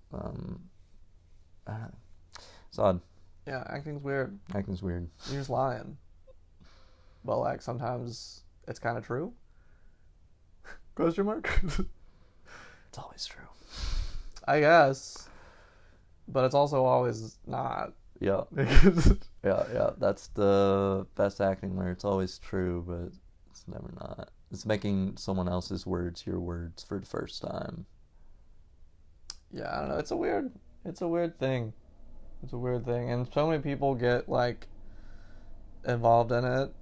It's odd. Yeah, acting's weird. Acting's weird. You're just lying. But like sometimes it's kind of true. Question mark. It's always true. I guess. But it's also always not. Yeah. Yeah. That's the best acting, where it's always true, but it's never not. It's making someone else's words your words for the first time. Yeah, I don't know. It's a weird thing. It's a weird thing. And so many people get like involved in it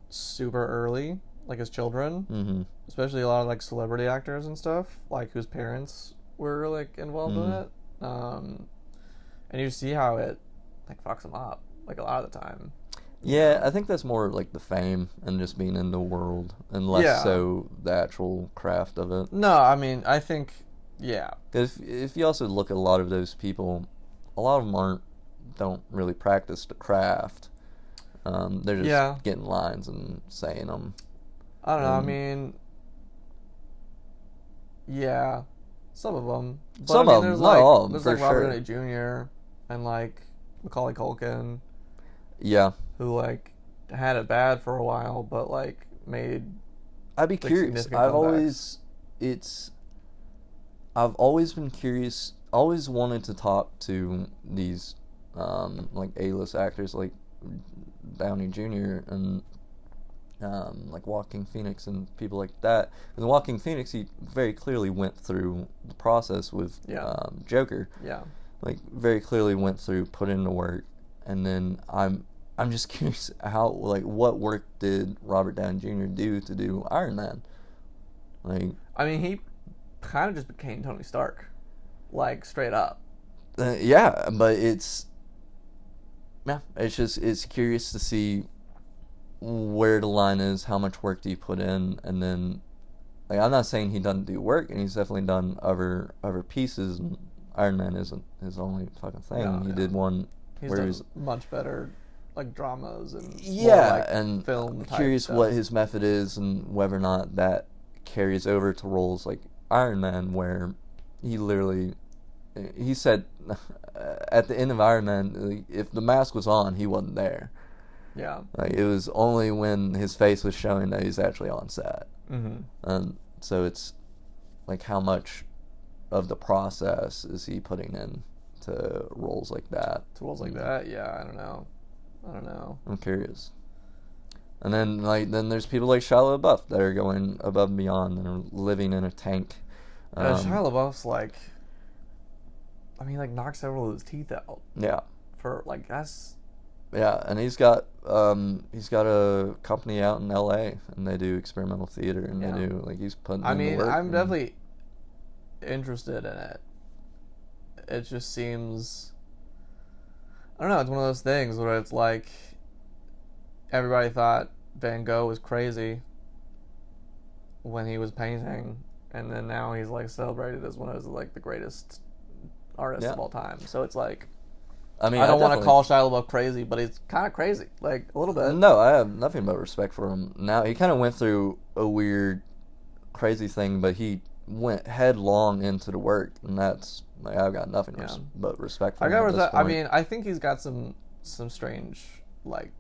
super early, like as children. Mm-hmm. Especially a lot of like celebrity actors and stuff, like whose parents were like involved in it. And you see how it like fucks them up like a lot of the time. Yeah, I think that's more like the fame and just being in the world, and less so the actual craft of it. No, I mean, I think, yeah. Because if you also look at a lot of those people, a lot of them don't really practice the craft. They're just getting lines and saying them. I don't know. I mean, yeah, some of them. But some of them, not all of them, there's for like Robert sure. Downey Jr. and like Macaulay Culkin. Yeah. Who like had it bad for a while, but like made. I'd be curious. I've always been curious. Always wanted to talk to these like A-list actors like Downey Jr. and like Joaquin Phoenix and people like that. And Joaquin Phoenix, he very clearly went through the process with Joker. Yeah. Like very clearly went through, put in the work, and then I'm just curious how, like, what work did Robert Downey Jr. do Iron Man? Like, I mean, he kind of just became Tony Stark, like straight up. Yeah, but it's curious to see where the line is, how much work do you put in, and then, like, I'm not saying he doesn't do work, and he's definitely done other pieces, and Iron Man isn't his only fucking thing. No, he did one where he's much better, like dramas and and film. I'm curious what his method is, and whether or not that carries over to roles like Iron Man, where he said at the end of Iron Man, if the mask was on, he wasn't there. Yeah. Like, it was only when his face was showing that he's actually on set. Mm-hmm. And so it's like, how much of the process is he putting in to roles like that? To roles like that? Yeah, I don't know. I'm curious. And then there's people like Shia LaBeouf that are going above and beyond and are living in a tank. Shia LaBeouf's like, I mean, like, knocked several of his teeth out. Yeah. For like, that's. Yeah, and he's got a company out in L.A. and they do experimental theater, and they do, like, he's putting. I mean, in the work. I'm definitely interested in it. It just seems, I don't know, it's one of those things where it's like everybody thought Van Gogh was crazy when he was painting, and then now he's like celebrated as one of like the greatest artists of all time. So it's like, I mean, I don't want to call Shia LaBeouf crazy, but he's kind of crazy, like a little bit. No, I have nothing but respect for him. Now, he kind of went through a weird, crazy thing, but he went headlong into the work, and that's, like, I've got nothing but respect for him. I mean, I think he's got some strange, like,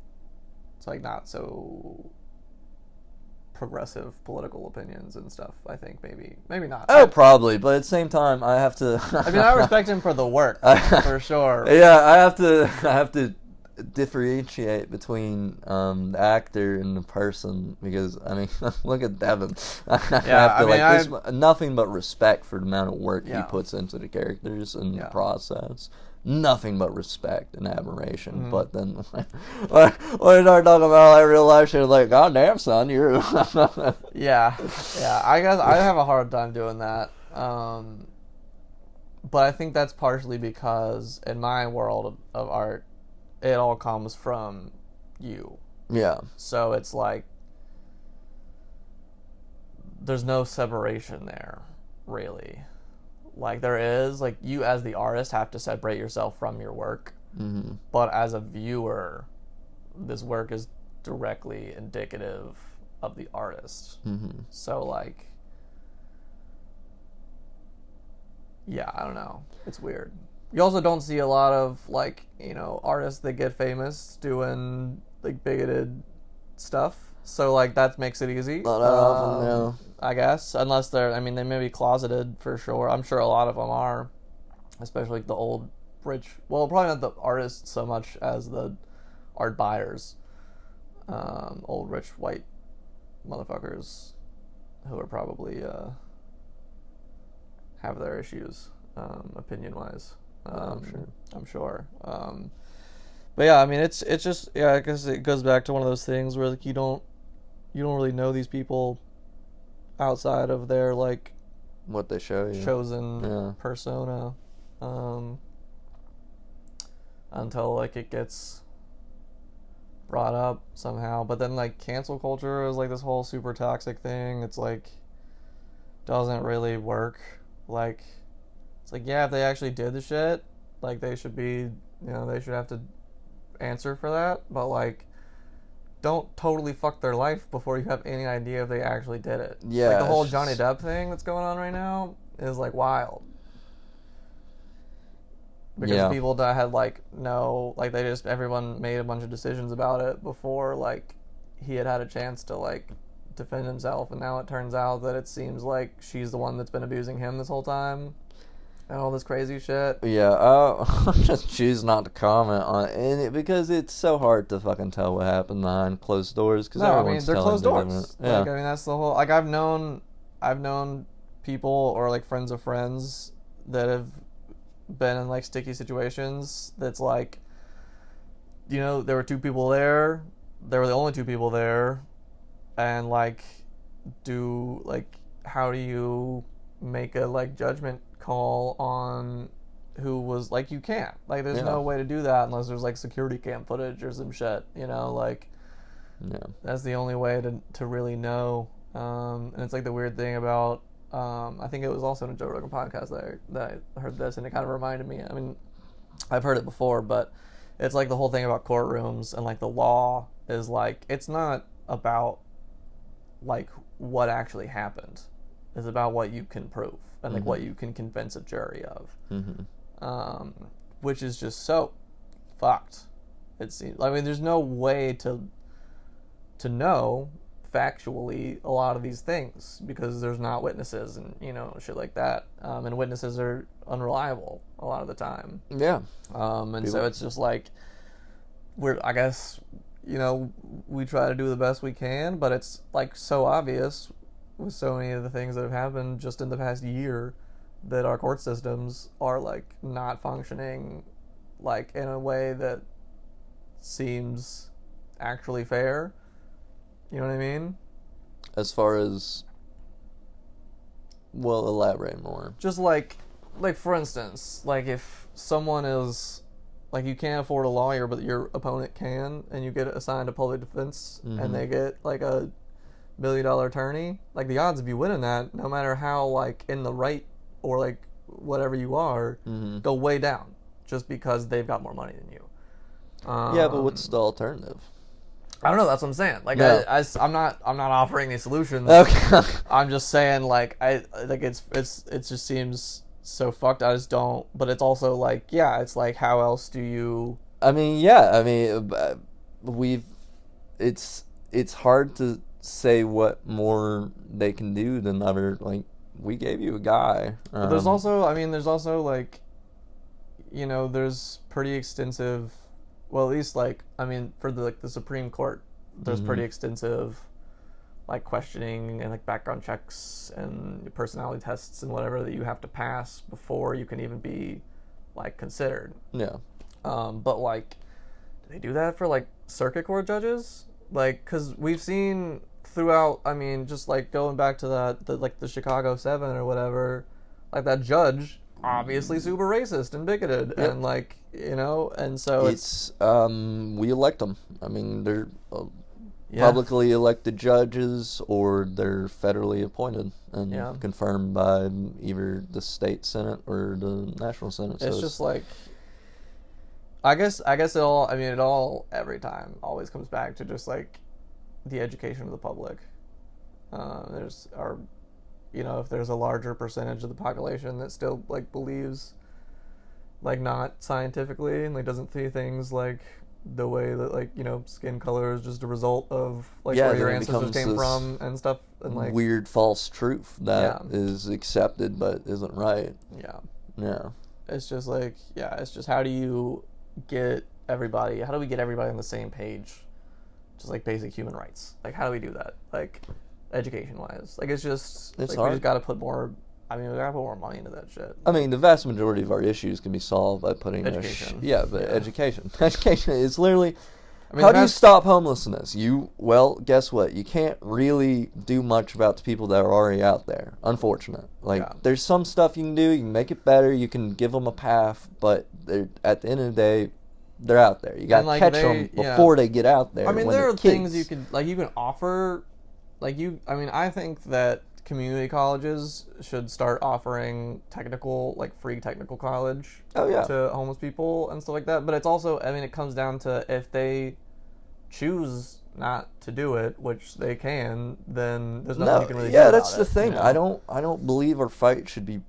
it's like not so progressive political opinions and stuff. I think maybe not. Oh, probably, but at the same time, I have to. I mean, I respect him for the work, for sure. Yeah, I have to differentiate between the actor and the person, because I mean, look at Devin. There's nothing but respect for the amount of work he puts into the characters and the process. Nothing but respect and admiration. Mm-hmm. But then when you start talking about like real life shit, like, God damn, son, you're yeah. I guess I have a hard time doing that. But I think that's partially because in my world of art, it all comes from you. Yeah. So it's like there's no separation there, really. Like, there is, like, you as the artist have to separate yourself from your work. Mm-hmm. But as a viewer, this work is directly indicative of the artist. Mm-hmm. So like, yeah, I don't know. It's weird. You also don't see a lot of like, you know, artists that get famous doing like bigoted stuff. So like that makes it easy. Not that often, no. I guess, unless they're, I mean, they may be closeted for sure. I'm sure a lot of them are, especially like the old rich. Well, probably not the artists so much as the art buyers. Old rich white motherfuckers who are probably have their issues, opinion wise. I'm sure. But yeah, I mean, it's just, yeah, I guess it goes back to one of those things where like you don't really know these people outside of their like what they show you, chosen persona, until like it gets brought up somehow. But then like cancel culture is like this whole super toxic thing. It's like doesn't really work. Like it's like, yeah, if they actually did the shit, like they should be, you know, they should have to answer for that. But like, don't totally fuck their life before you have any idea if they actually did it. Yeah, like the whole Johnny Depp thing that's going on right now is like wild. Because people that had like no, like they just, everyone made a bunch of decisions about it before like he had a chance to like defend himself, and now it turns out that it seems like she's the one that's been abusing him this whole time. And all this crazy shit. Yeah, I'll just choose not to comment on it because it's so hard to fucking tell what happened behind closed doors. Cause no, I mean, they're closed doors. Yeah. Like, I mean, that's the whole, like, I've known people or, like, friends of friends that have been in, like, sticky situations that's, like, you know, there were two people there, there were the only two people there, and, like, how do you make a, like, judgment call on who was, like, you can't, like, there's no way to do that unless there's like security cam footage or some shit, you know, like, that's the only way to really know. And it's like the weird thing about I think it was also in a Joe Rogan podcast that I heard this, and it kind of reminded me, I mean, I've heard it before, but it's like the whole thing about courtrooms and like the law is like, it's not about like what actually happened, it's about what you can prove and like what you can convince a jury of, which is just so fucked. It seems. I mean, there's no way to know factually a lot of these things because there's not witnesses and, you know, shit like that. And witnesses are unreliable a lot of the time. Yeah. So it's just like I guess, you know, we try to do the best we can, but it's like so obvious with so many of the things that have happened just in the past year that our court systems are like not functioning like in a way that seems actually fair. You know what I mean? As far as, well, elaborate more. Just like for instance, like if someone is like, you can't afford a lawyer but your opponent can, and you get assigned a public defense and they get like a $1 million attorney, like the odds of you winning that, no matter how like in the right or like whatever you are, go way down just because they've got more money than you. Yeah, but what's the alternative? I don't know. That's what I'm saying. Like, no. I'm not offering these solutions. Okay. I'm just saying, like, it just seems so fucked. I just don't. But it's also like, yeah, it's like, how else do you? I mean, yeah. I mean, it's hard to say what more they can do than other, like, we gave you a guy. But there's also like, you know, there's pretty extensive. Well, at least like, I mean, for the Supreme Court, there's pretty extensive like questioning and like background checks and personality tests and whatever that you have to pass before you can even be like considered. Yeah. But like, do they do that for like circuit court judges? Like, because we've seen throughout, I mean, just like going back to the Chicago 7 or whatever, like that judge obviously super racist and bigoted, and like, you know, and so it's we elect them. I mean, they're publicly elected judges, or they're federally appointed and confirmed by either the state senate or the national senate. It's just like, I guess it all. I mean, it all every time always comes back to just like the education of the public. There's our, if there's a larger percentage of the population that still like believes, like not scientifically and like doesn't see things like the way that like skin color is just a result of like where your ancestors came from and stuff, and like weird false truth that is accepted but isn't right. Yeah. It's just like it's just how do we get everybody on the same page, just like basic human rights? Like how do we do that, like education wise? Like it's like hard. We just gotta put more. I mean, we gotta put more money into that shit. I mean, the vast majority of our issues can be solved by putting education. Education. Education is literally. I mean, how do you stop homelessness? Guess what? You can't really do much about the people that are already out there. Unfortunate. There's some stuff you can do. You can make it better. You can give them a path, but at the end of the day, they're out there. You got to catch them before they get out there. I mean, there are things you can offer. I think that community colleges should start offering free technical college to homeless people and stuff like that. But it's also, it comes down to if they choose not to do it, which they can, then there's nothing you can really do about that's the thing. I don't believe our fight should be.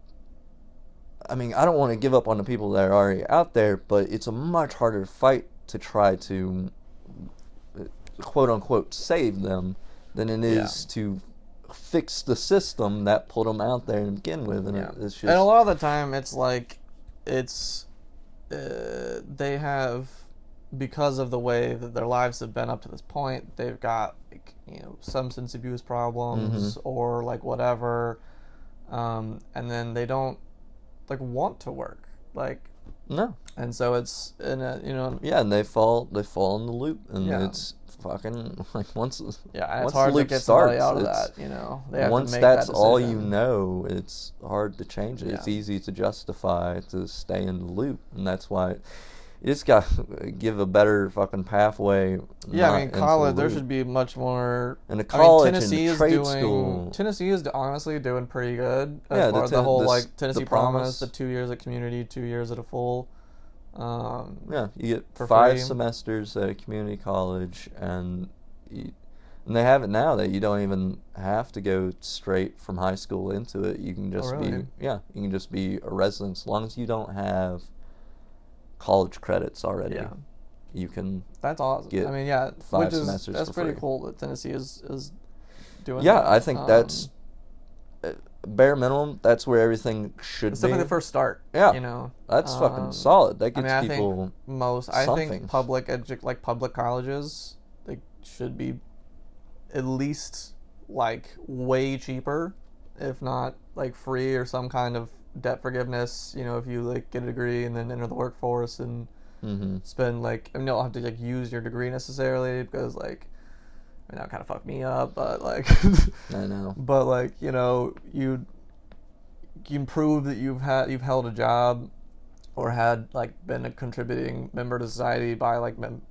I mean, I don't want to give up on the people that are already out there, but it's a much harder fight to try to quote unquote save them than it is to fix the system that put them out there to begin with. And it's just, and a lot of the time it's like they have, because of the way that their lives have been up to this point, they've got substance abuse problems or like whatever, and then they don't want to work, no, and so it's and they fall in the loop, and it's fucking once it's once hard the loop to get starts, somebody out of that. They have once to make that's that all decision. it's hard to change it. It's easy to justify to stay in the loop, and that's why you just got to give a better fucking pathway. College, there should be much more. And the college Tennessee and the trade school. Tennessee is honestly doing pretty good as far as the whole Tennessee Promise, the 2 years at community, 2 years at a full. You get for 5 free. semesters at a community college, and they have it now that you don't even have to go straight from high school into it. You can just you can just be a resident as long as you don't have college credits already. You can. That's awesome. Get 5 semesters. That's for pretty free. cool that Tennessee is doing. Yeah, that. I think that's bare minimum. That's where everything should it's be. definitely the first start. Yeah, that's fucking solid. That gets people. I think public colleges, they should be at least way cheaper, if not free, or some kind of debt forgiveness. If you get a degree and then enter the workforce and spend you don't have to use your degree necessarily, because that kind of fucked me up, but I know. But you can prove that you've held a job or had been a contributing member to society by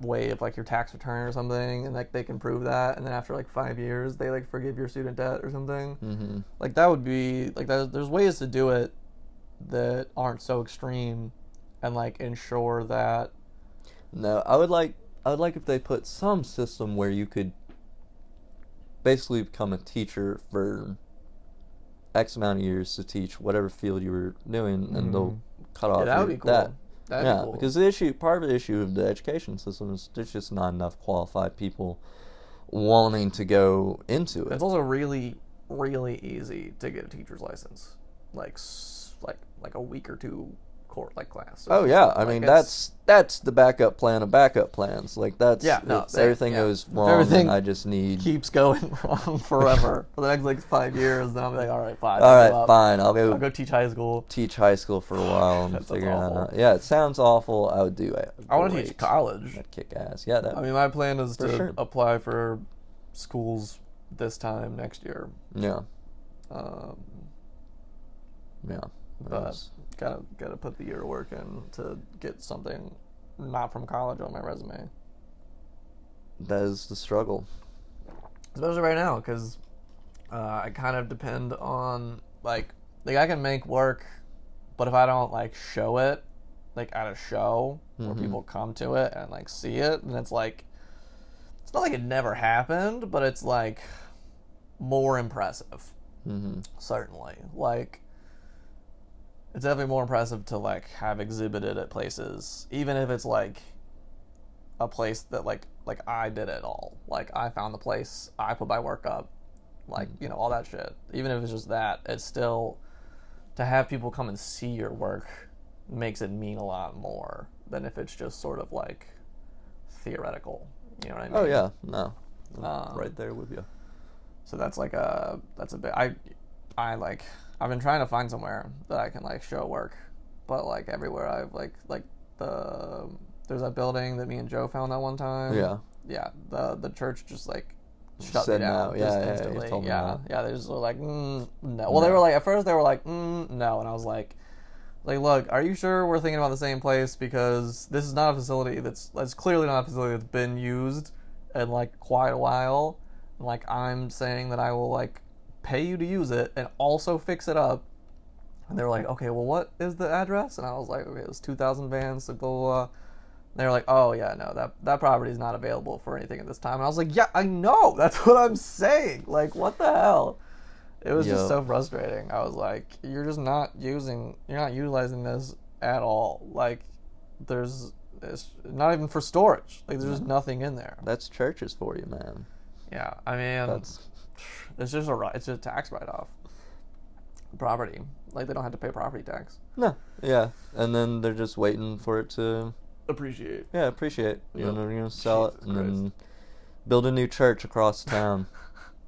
way of your tax return or something, and they can prove that, and then after 5 years they forgive your student debt or something. That would be there's ways to do it that aren't so extreme, and ensure that. No, I would like if they put some system where you could basically become a teacher for X amount of years to teach whatever field you were doing, and they'll cut off that would be cool. That'd be cool. Because part of the issue of the education system is there's just not enough qualified people wanting to go into it. It's also really, really easy to get a teacher's license, like a week or two class. Oh yeah, I mean that's the backup plan of backup plans. That's if everything goes wrong, everything I just need keeps going wrong forever for the next 5 years. Then I'm all right, fine. Fine. I'll go teach high school. Teach high school for a while and figure that out. Yeah, it sounds awful. I would do it. I want to teach college. That'd kick ass. Yeah, my plan is to apply for schools this time next year. Yeah. But gotta put the year of work in to get something not from college on my resume. That is the struggle, especially right now, because I kind of depend on I can make work, but if I don't show it, like at a show where people come to it and like see it, and it's like it's not like it never happened, but it's like more impressive. Certainly, like it's definitely more impressive to like have exhibited at places, even if it's like a place that like I did it all. Like I found the place, I put my work up, like you know all that shit. Even if it's just that, it's still to have people come and see your work makes it mean a lot more than if it's just sort of like theoretical. You know what I mean? Oh yeah, no, right there with you. So that's like that's a bit. I like I've been trying to find somewhere that I can like show work, but like everywhere I've like there's that building that me and Joe found that one time. Yeah. The church just like shut me down just instantly. Yeah. They just were like no. Well, they were like at first they were like no, and I was like look, are you sure we're thinking about the same place? Because this is not a facility that's clearly not a facility that's been used in like quite a while. And, like I'm saying that I will like pay you to use it and also fix it up. And they were like, okay, well, what is the address? And I was like, okay, it was 2,000 vans, so blah, blah, blah. And they were like, oh, yeah, no, that property is not available for anything at this time. And I was like, yeah, I know. That's what I'm saying. Like, what the hell? It was just so frustrating. I was like, you're not utilizing this at all. Like, it's not even for storage. Like, there's just nothing in there. That's churches for you, man. Yeah, I mean, it's just a tax write-off. Property, like they don't have to pay property tax. No, yeah, and then they're just waiting for it to appreciate. Yeah, appreciate. Yep. And they're gonna sell Jesus it and Christ. Then build a new church across town.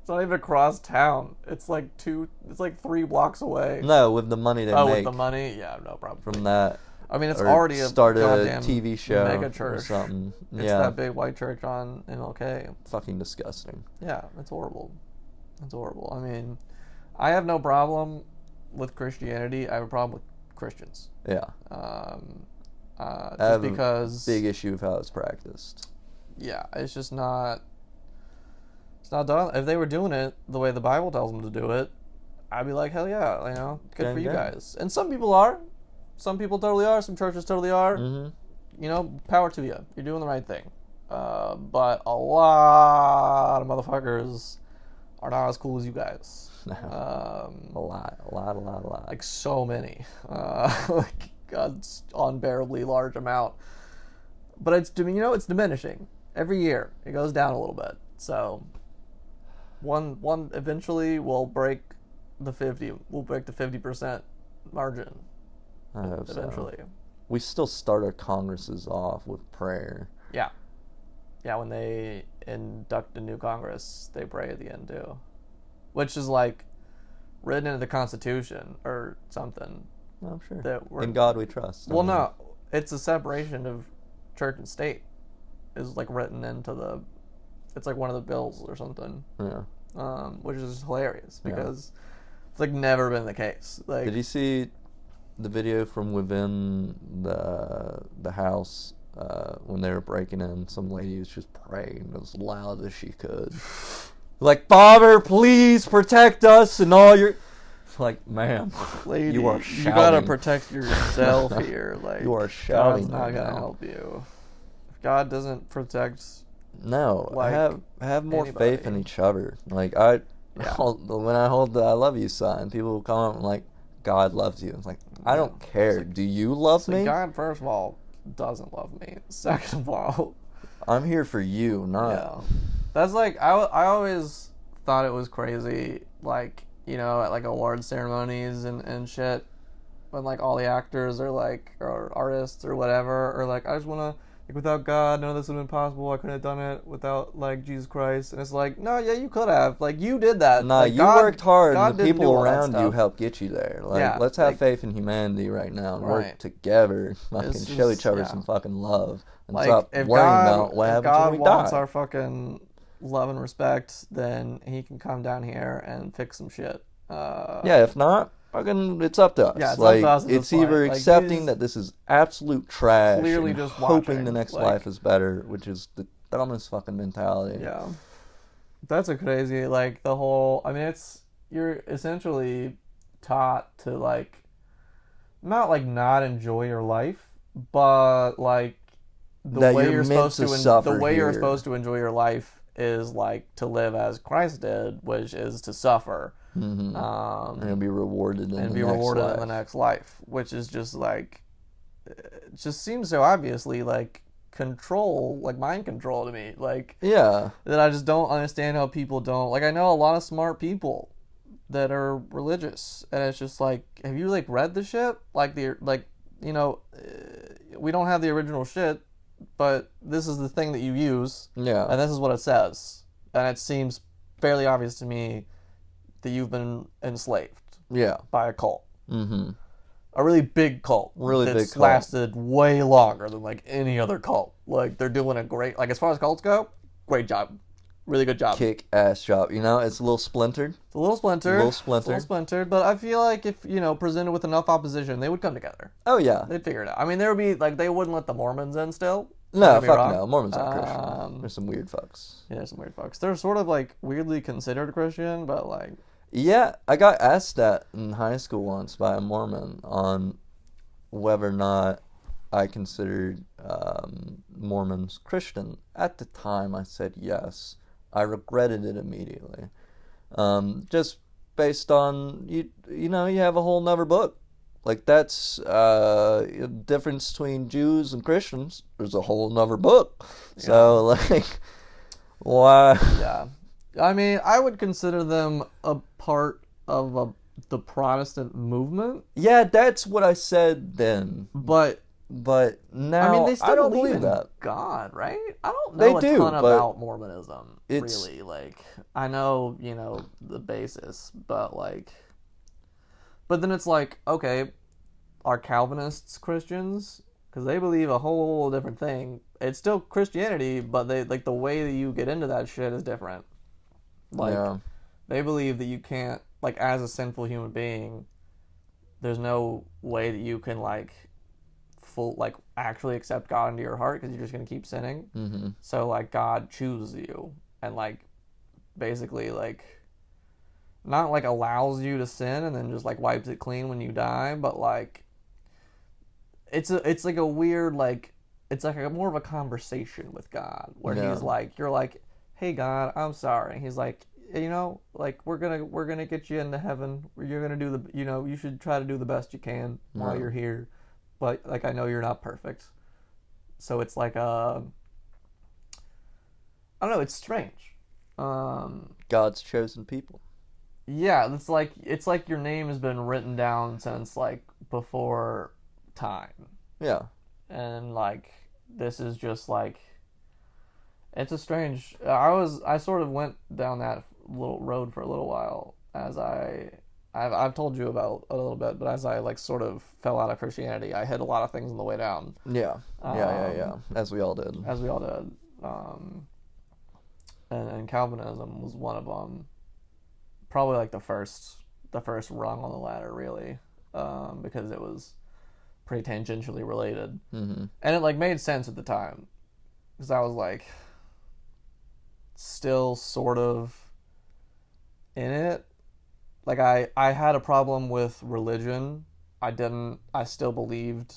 It's not even across town. It's like 3 blocks away. No, with the money they make. With the money, yeah, no problem. From that. I mean, it's already start a TV show mega church or something. It's that big white church on MLK. Fucking disgusting. Yeah, it's horrible. It's horrible. I mean, I have no problem with Christianity. I have a problem with Christians. Yeah. Just because big issue of how it's practiced. Yeah, it's just not. It's not done. If they were doing it the way the Bible tells them to do it, I'd be like, hell yeah, you know, good for you guys. And some people are. Some people totally are. Some churches totally are. Mm-hmm. You know, power to you. You're doing the right thing. But a lot of motherfuckers are not as cool as you guys. A lot. Like so many. Like God's unbearably large amount. But it's diminishing every year. It goes down a little bit. So one eventually will break the 50. We'll break the 50% margin. I hope eventually. So. We still start our congresses off with prayer. Yeah. Yeah, when they induct a new Congress, they pray at the end too. Which is like written into the Constitution or something. I'm sure. In God we trust. Well, no. It's a separation of church and state. Is like written into it's like one of the bills or something. Yeah. Which is hilarious because it's like never been the case. Like, did you see the video from within the house when they were breaking in? Some lady was just praying as loud as she could, like, Father, please protect us and all your. Like, ma'am, lady, you are shouting. You gotta protect yourself here. Like, you are shouting. God's not gonna help you. If God doesn't protect. No, like, have more faith in each other. Like when I hold the "I love you" sign, people will come up and like, God loves you. It's like, I don't care. Like, do you love me? God, first of all, doesn't love me. Second of all, I'm here for you, not. Yeah. That's like I always thought it was crazy, like, you know, at like award ceremonies and shit, when like all the actors are like, or artists or whatever, or like, I just wanna. Like, without God, none of this would have been possible. I couldn't have done it without, like, Jesus Christ. And it's like, no, yeah, you could have. Like, you did that. Nah, like, you worked hard, God and the people around you helped get you there. Like, let's have faith in humanity right now and work together. Fucking show each other some fucking love. And like, stop worrying about what happens when we die. If God wants our fucking love and respect, then he can come down here and fix some shit. Yeah, if not, fucking, it's up to us. Yeah, it's like, up to us. It's either accepting that this is absolute trash, clearly and just hoping watching, the next life is better, which is the dumbest fucking mentality. Yeah, that's a crazy, like, the whole. I mean, you're essentially taught to, like, not enjoy your life, but like the That way you're you're meant supposed to to suffer the way you're here. supposed to enjoy your life is like to live as Christ did, which is to suffer, And be rewarded in and the be next rewarded life. in the next life, which is just like it just seems so obviously like control, like mind control to me, like Yeah. that I just don't understand how people don't like. I know a lot of smart people that are religious, and it's just like, have you like read the shit? Like the like you know, we don't have the original shit, but this is the thing that you use, Yeah. and this is what it says, and it seems fairly obvious to me that you've been enslaved Yeah. by a cult, Mm-hmm. a really big cult, Really that's big cult. lasted way longer than like any other cult. Like they're doing a great, like as far as cults go, great job, really good job. Kick-ass job. You know, it's a little splintered. It's a little splintered. Little It's a splintered. little splintered, but I feel like if, presented with enough opposition, they would come together. Oh, yeah. They'd figure it out. I mean, there would be, like, they wouldn't let the Mormons in still. No, Don't get me fuck wrong. no. Mormons aren't Christian. There's some weird fucks. Yeah, there's some weird fucks. They're sort of, like, weirdly considered Christian, but, like... Yeah, I got asked that in high school once by a Mormon on whether or not I considered Mormons Christian. At the time, I said yes. I regretted it immediately. Just based on, you have a whole nother book. Like, that's a difference between Jews and Christians. There's a whole nother book. Yeah. So, like, why? Yeah. I mean, I would consider them a part of the Protestant movement. Yeah, that's what I said then. But now, I mean, they still I don't believe believe that. God, right? I don't know They a do, ton but about Mormonism, really. Like, I know, the basis, but, like... But then it's like, okay, are Calvinists Christians? Because they believe a whole different thing. It's still Christianity, but they like the way that you get into that shit is different. Like, yeah. They believe that you can't, like, as a sinful human being, there's no way that you can, like, actually accept God into your heart because you're just going to keep sinning. Mm-hmm. So, like, God chooses you and, like, basically, like, not, like, allows you to sin and then just, like, wipes it clean when you die, but, like, it's like a weird, like, it's like more of a conversation with God where he's like, you're like, hey, God, I'm sorry. He's like, like, we're gonna get you into heaven. You're gonna do you should try to do the best you can while you're here, but, like, I know you're not perfect. So it's like, I don't know, it's strange. God's chosen people. Yeah, it's like your name has been written down since, like, before time. Yeah. And, like, this is just, like, it's a strange... I sort of went down that little road for a little while as I've told you about a little bit, but as I, like, sort of fell out of Christianity, I hit a lot of things on the way down. Yeah. Yeah. As we all did. And Calvinism was one of them. Probably, like, the first rung on the ladder, really, because it was pretty tangentially related. Mm-hmm. And it, like, made sense at the time, because I was, like, still sort of in it. Like, I had a problem with religion. I still believed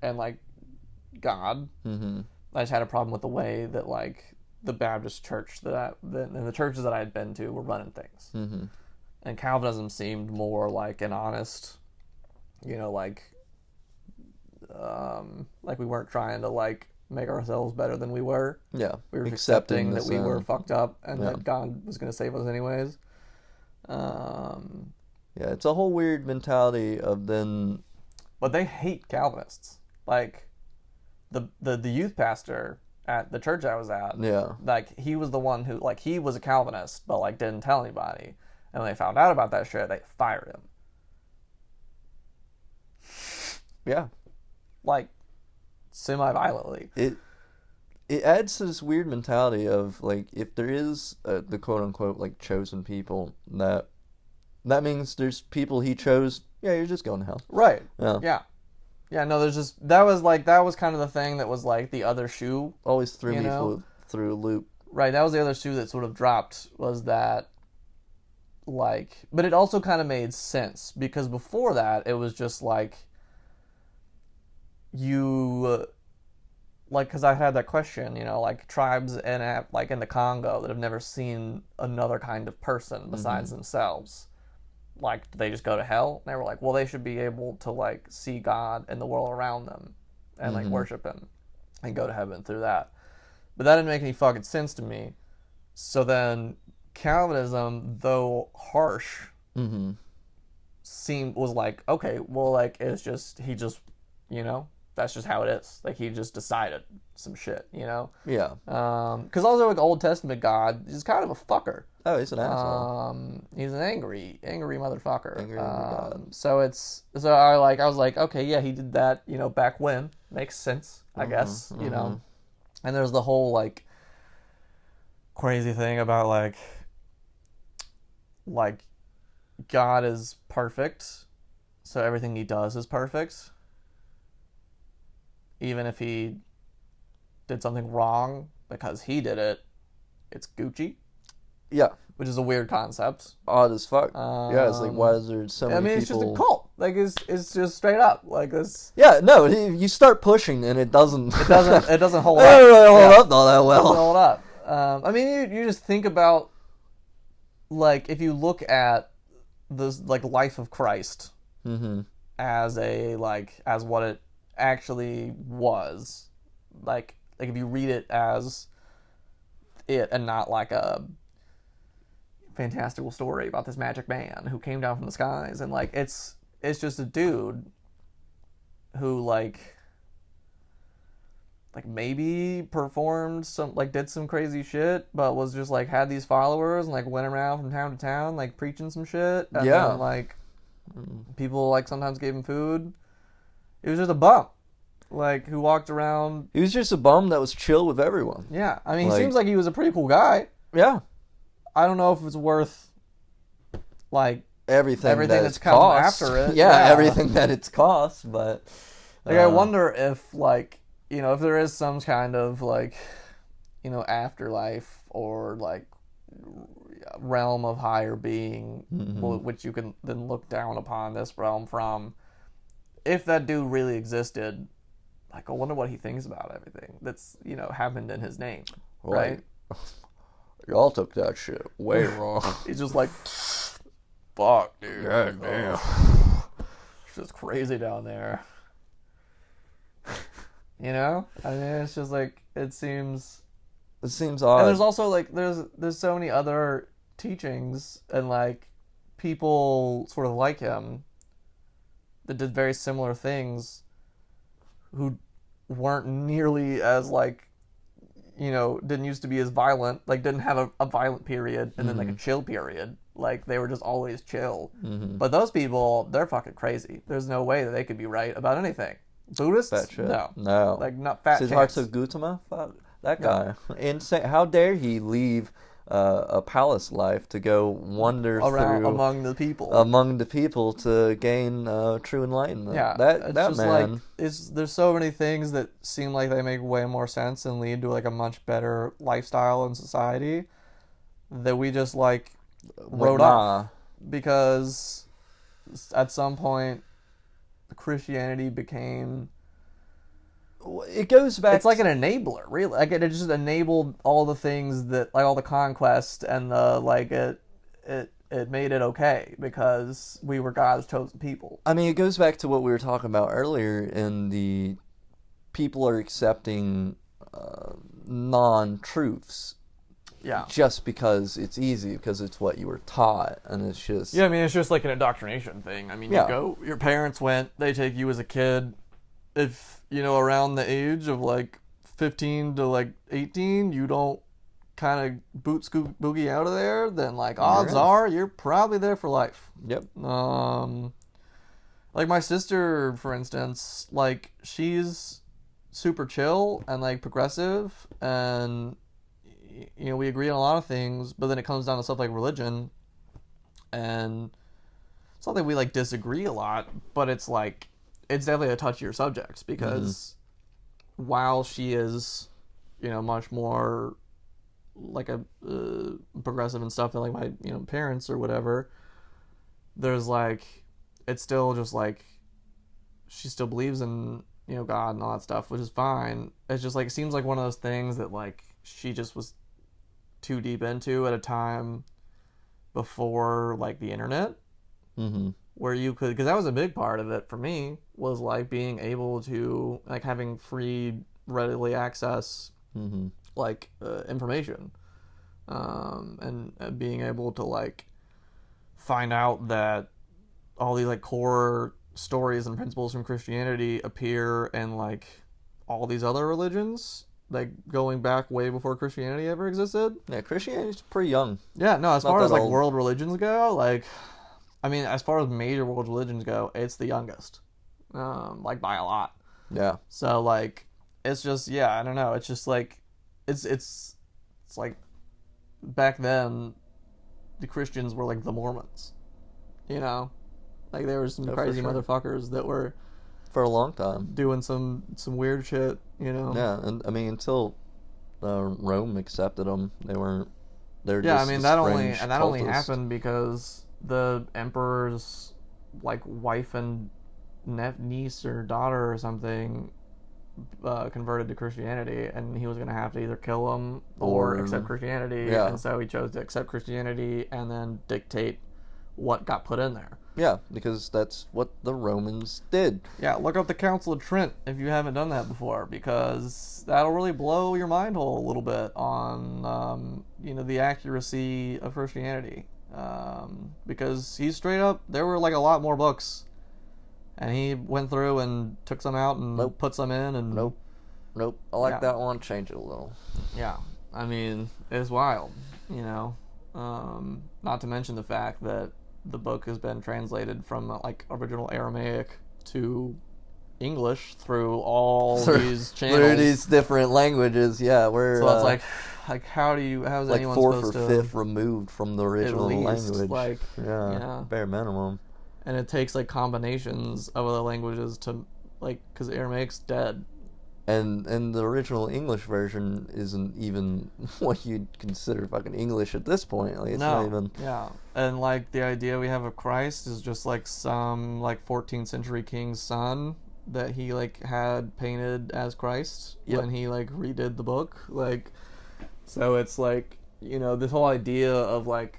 in, like, God. Mm-hmm. I just had a problem with the way that, like, the Baptist church and the churches that I had been to were running things. Mm-hmm. And Calvinism seemed more like an honest, like we weren't trying to, like, make ourselves better than we were. Yeah. We were accepting that we were fucked up and that God was going to save us anyways. Yeah, it's a whole weird mentality of then... But they hate Calvinists. Like, the youth pastor at the church I was at, like, he was the one who, like, he was a Calvinist, but, like, didn't tell anybody. And when they found out about that shit, they fired him. Yeah. Like, semi-violently. It adds to this weird mentality of, like, if there is the quote-unquote, like, chosen people, that means there's people he chose, you're just going to hell. Right. Yeah. Yeah, no, that was kind of the thing that was, like, the other shoe. Always threw me through a loop. Right, that was the other shoe that sort of dropped, was that, like, but it also kind of made sense, because before that, it was just, like, you like, because I had that question, like tribes like in the Congo that have never seen another kind of person besides themselves, like, do they just go to hell? And they were like, well, they should be able to like see God in the world around them and like worship him and go to heaven through that. But that didn't make any fucking sense to me. So then Calvinism, though harsh, was like, okay, well, like, it's just, he just, that's just how it is. Like, he just decided some shit, Yeah. Because also, like, Old Testament God is kind of a fucker. Oh, he's an asshole. He's an angry motherfucker. Angry God. So I was like, okay, yeah, he did that, back when. Makes sense, I guess, And there's the whole, like, crazy thing about, like, God is perfect, so everything he does is perfect. Even if he did something wrong because he did it, it's Gucci. Yeah. Which is a weird concept. Odd as fuck. Yeah, it's like, why is there so many people... it's just a cult. Like, it's just straight up. Like, this... Yeah, no, you start pushing and it doesn't... It doesn't hold up. It doesn't hold up all that well. It doesn't hold up. I mean, you just think about, like, if you look at the, like, life of Christ as as what it actually was, like if you read it as it and not like a fantastical story about this magic man who came down from the skies, and like it's just a dude who like maybe performed some, like, did some crazy shit, but was just like had these followers and like went around from town to town like preaching some shit, and then, like, people like sometimes gave him food. He was just a bum, like, who walked around. He was just a bum that was chill with everyone. Yeah, I mean, he seems like he was a pretty cool guy. Yeah. I don't know if it's worth, like, everything that's come after it. Yeah, everything that it's cost, but... Like, I wonder if, like, if there is some kind of, like, afterlife or, like, realm of higher being, which you can then look down upon this realm from. If that dude really existed, like, I wonder what he thinks about everything that's, happened in his name, right? Y'all took that shit way wrong. He's just like, fuck, dude. God damn. It's just crazy down there. I mean, it's just like, it seems odd. And there's also, like, there's so many other teachings and, like, people sort of like him that did very similar things who weren't nearly as, like, didn't used to be as violent, like, didn't have a violent period and then, like, a chill period. Like, they were just always chill. But those people, they're fucking crazy. There's no way that they could be right about anything. Buddhists? No. Like, not fat Siddhartha Gautama? Fuck, that guy. Insane. How dare he leave a palace life to go wander around through... among the people. Among the people to gain true enlightenment. Yeah. That just man... Like, there's so many things that seem like they make way more sense and lead to, like, a much better lifestyle in society that we just, like, wrote off. Because at some point, Christianity became... It goes back... It's like an enabler, really. Like, it just enabled all the things that... Like, all the conquest and the... Like, it made it okay because we were God's chosen people. I mean, it goes back to what we were talking about earlier in the... People are accepting non-truths. Yeah. Just because it's easy, because it's what you were taught, and it's just... Yeah, I mean, it's just like an indoctrination thing. I mean, your parents went, they take you as a kid. If, around the age of, like, 15 to, like, 18, you don't kind of boot scoop boogie out of there, then, like, odds are you're probably there for life. Yep. Like, my sister, for instance, like, she's super chill and, like, progressive, and... we agree on a lot of things, but then it comes down to stuff like religion, and it's not that we, like, disagree a lot, but it's, like, it's definitely a touchier subject, because while she is, much more, like, a progressive and stuff than, like, my, parents or whatever, there's, like, it's still just, like, she still believes in, God and all that stuff, which is fine. It's just like, it seems like one of those things that like she just was too deep into at a time before like the internet, where you could, because that was a big part of it for me, was like being able to like having free, readily access like information, and being able to like find out that all these like core stories and principles from Christianity appear in like all these other religions, like going back way before Christianity ever existed. Yeah, Christianity's pretty young. Yeah, no, as far as like old. world religions go, like, I mean, as far as major world religions go, it's the youngest, like by a lot. Yeah. So like, it's just, yeah, I don't know. It's just like, it's like back then, the Christians were like the Mormons, like there were some crazy motherfuckers that were for a long time doing some weird shit, Yeah, and I mean until Rome accepted them, they weren't. They're yeah. just I mean that only happened because the emperor's like wife and niece or daughter or something converted to Christianity, and he was going to have to either kill them or accept Christianity. Yeah. And so he chose to accept Christianity and then dictate what got put in there. Yeah, because that's what the Romans did. Yeah, look up the Council of Trent if you haven't done that before, because that'll really blow your mind hole a little bit on the accuracy of Christianity. Because he's straight up, there were like a lot more books, and he went through and took some out and put some in, and Nope. I like that one. Change it a little. Yeah, I mean, it's wild, not to mention the fact that the book has been translated from like original Aramaic to English through all these channels. Through these different languages, yeah. So it's like how is like anyone fourth supposed or to fifth removed from the original language? Like, yeah, bare minimum. And it takes like combinations of other languages to like, because Aramaic's dead. And the original English version isn't even what you'd consider fucking English at this point. Like, it's not even. Yeah, and like the idea we have of Christ is just like some like 14th century king's son that he like had painted as Christ when he like redid the book. Like, so it's like, this whole idea of like,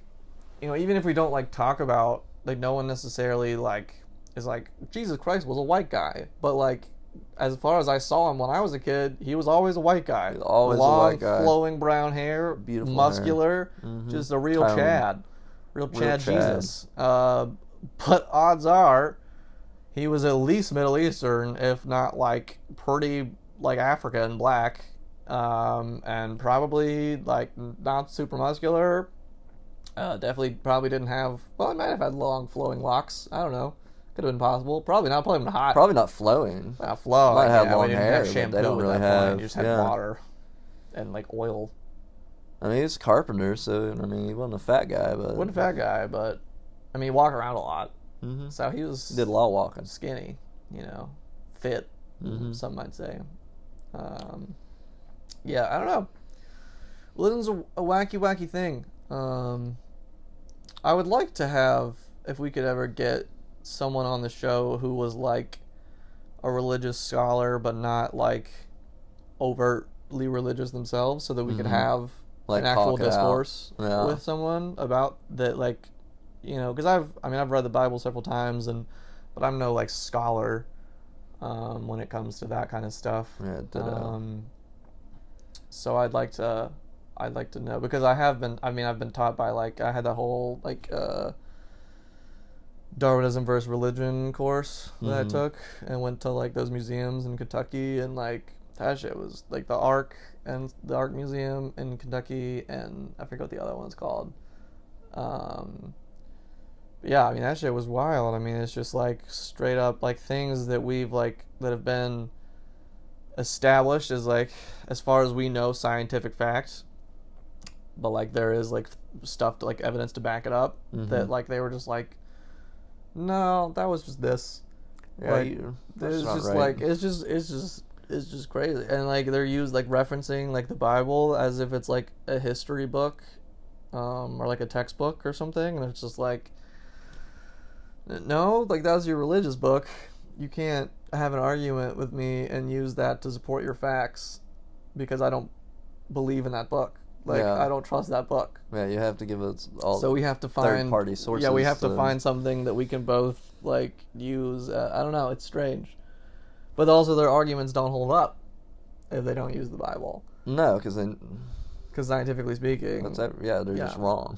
even if we don't like talk about, like, no one necessarily like is like Jesus Christ was a white guy, but like, as far as I saw him when I was a kid, he was always a white guy. Always long, a white guy. Flowing brown hair, beautiful, muscular, hair. Just a real Chad, real Chad Jesus. Chad. But odds are, he was at least Middle Eastern, if not like pretty like African black, and probably like not super muscular. Definitely, probably didn't have. Well, he might have had long flowing locks. I don't know. Could have been possible. Probably not. Probably not hot. Probably not flowing. Not flowing. Might have long we hair, didn't have shampoo but they don't really at that point. have. You just had water and like oil. I mean, he's a carpenter, so I mean, he wasn't a fat guy, but wasn't a fat guy, but I mean, he walked around a lot. Mm-hmm. So he was did a lot of walking, skinny, fit. Some might say. Yeah, I don't know. Religion's a wacky thing. I would like to have, if we could ever get someone on the show who was like a religious scholar but not like overtly religious themselves, so that we could have like an actual discourse with someone about that, like, because I've read the Bible several times, but I'm no like scholar when it comes to that kind of stuff. So I'd like to know, because I've been taught by, like, I had that whole like Darwinism versus religion course that I took, and went to like those museums in Kentucky, and like that shit was like the Ark Museum in Kentucky, and I forget what the other one's called. Yeah, I mean, that shit was wild. I mean, it's just like straight up like things that that have been established as like, as far as we know, scientific facts, but like there is like stuff to like evidence to back it up, that like they were just like, no, that was just this. Yeah, like, it's just right. Like it's just crazy, and like they're used like referencing like the Bible as if it's like a history book, or like a textbook or something, and it's just like, no, like that was your religious book. You can't. have an argument with me and use that to support your facts because I don't believe in that book. Like, I don't trust that book. Yeah, you have to give us all. So we have to find third-party sources. Yeah, we have to find something that we can both like use. I don't know. It's strange, but also their arguments don't hold up if they don't use the Bible. No, because scientifically speaking, they're just wrong.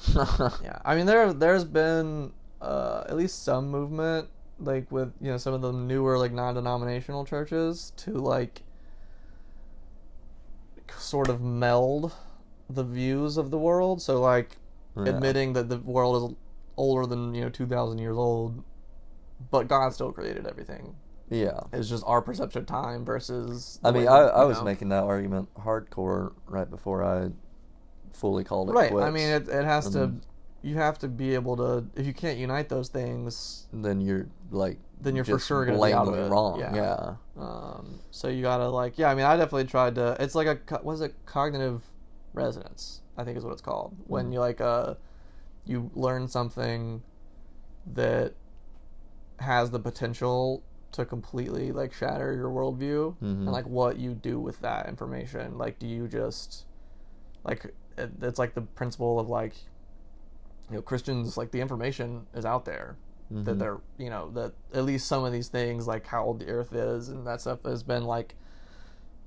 Yeah, I mean there's been at least some movement like with some of the newer like non-denominational churches to like sort of meld the views of the world. So like admitting that the world is older than 2,000 years old, but God still created everything. Yeah, it's just our perception of time versus. I mean, I was making that argument hardcore right before I fully called it right. quits. I mean, it has to. You have to be able to. If you can't unite those things, then you're for sure gonna be out of it. Wrong. Yeah. So you gotta I mean, I definitely tried to. It's like cognitive resonance, I think is what it's called. When you you learn something that has the potential to completely shatter your worldview, and what you do with that information. Like, do you just it's like the principle of Christians, the information is out there that they're that at least some of these things, like how old the earth is and that stuff, has been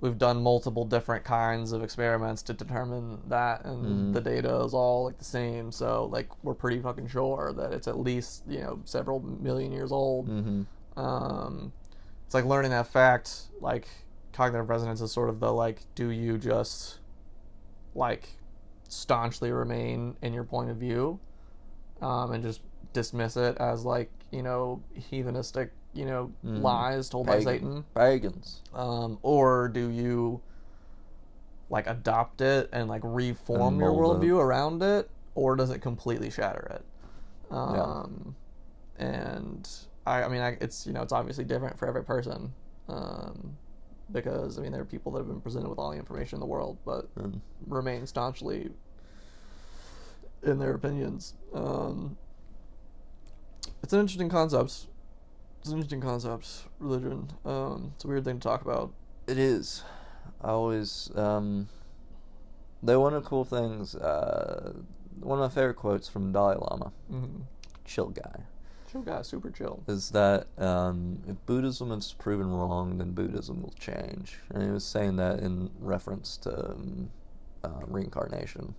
we've done multiple different kinds of experiments to determine that, and the data is all the same. So we're pretty fucking sure that it's at least several million years old. It's like learning that fact. Cognitive resonance is sort of the do you just staunchly remain in your point of view, and just dismiss it as heathenistic lies told by Satan, pagans, or do you adopt it and reform your worldview around it, or does it completely shatter it? And I mean, it's it's obviously different for every person, because I mean there are people that have been presented with all the information in the world but remain staunchly in their opinions. It's an interesting concept. Religion. It's a weird thing to talk about. It is. I always they're one of the cool things. One of my favorite quotes from Dalai Lama, chill guy, super chill, is that if Buddhism is proven wrong, then Buddhism will change. And he was saying that in reference to reincarnation.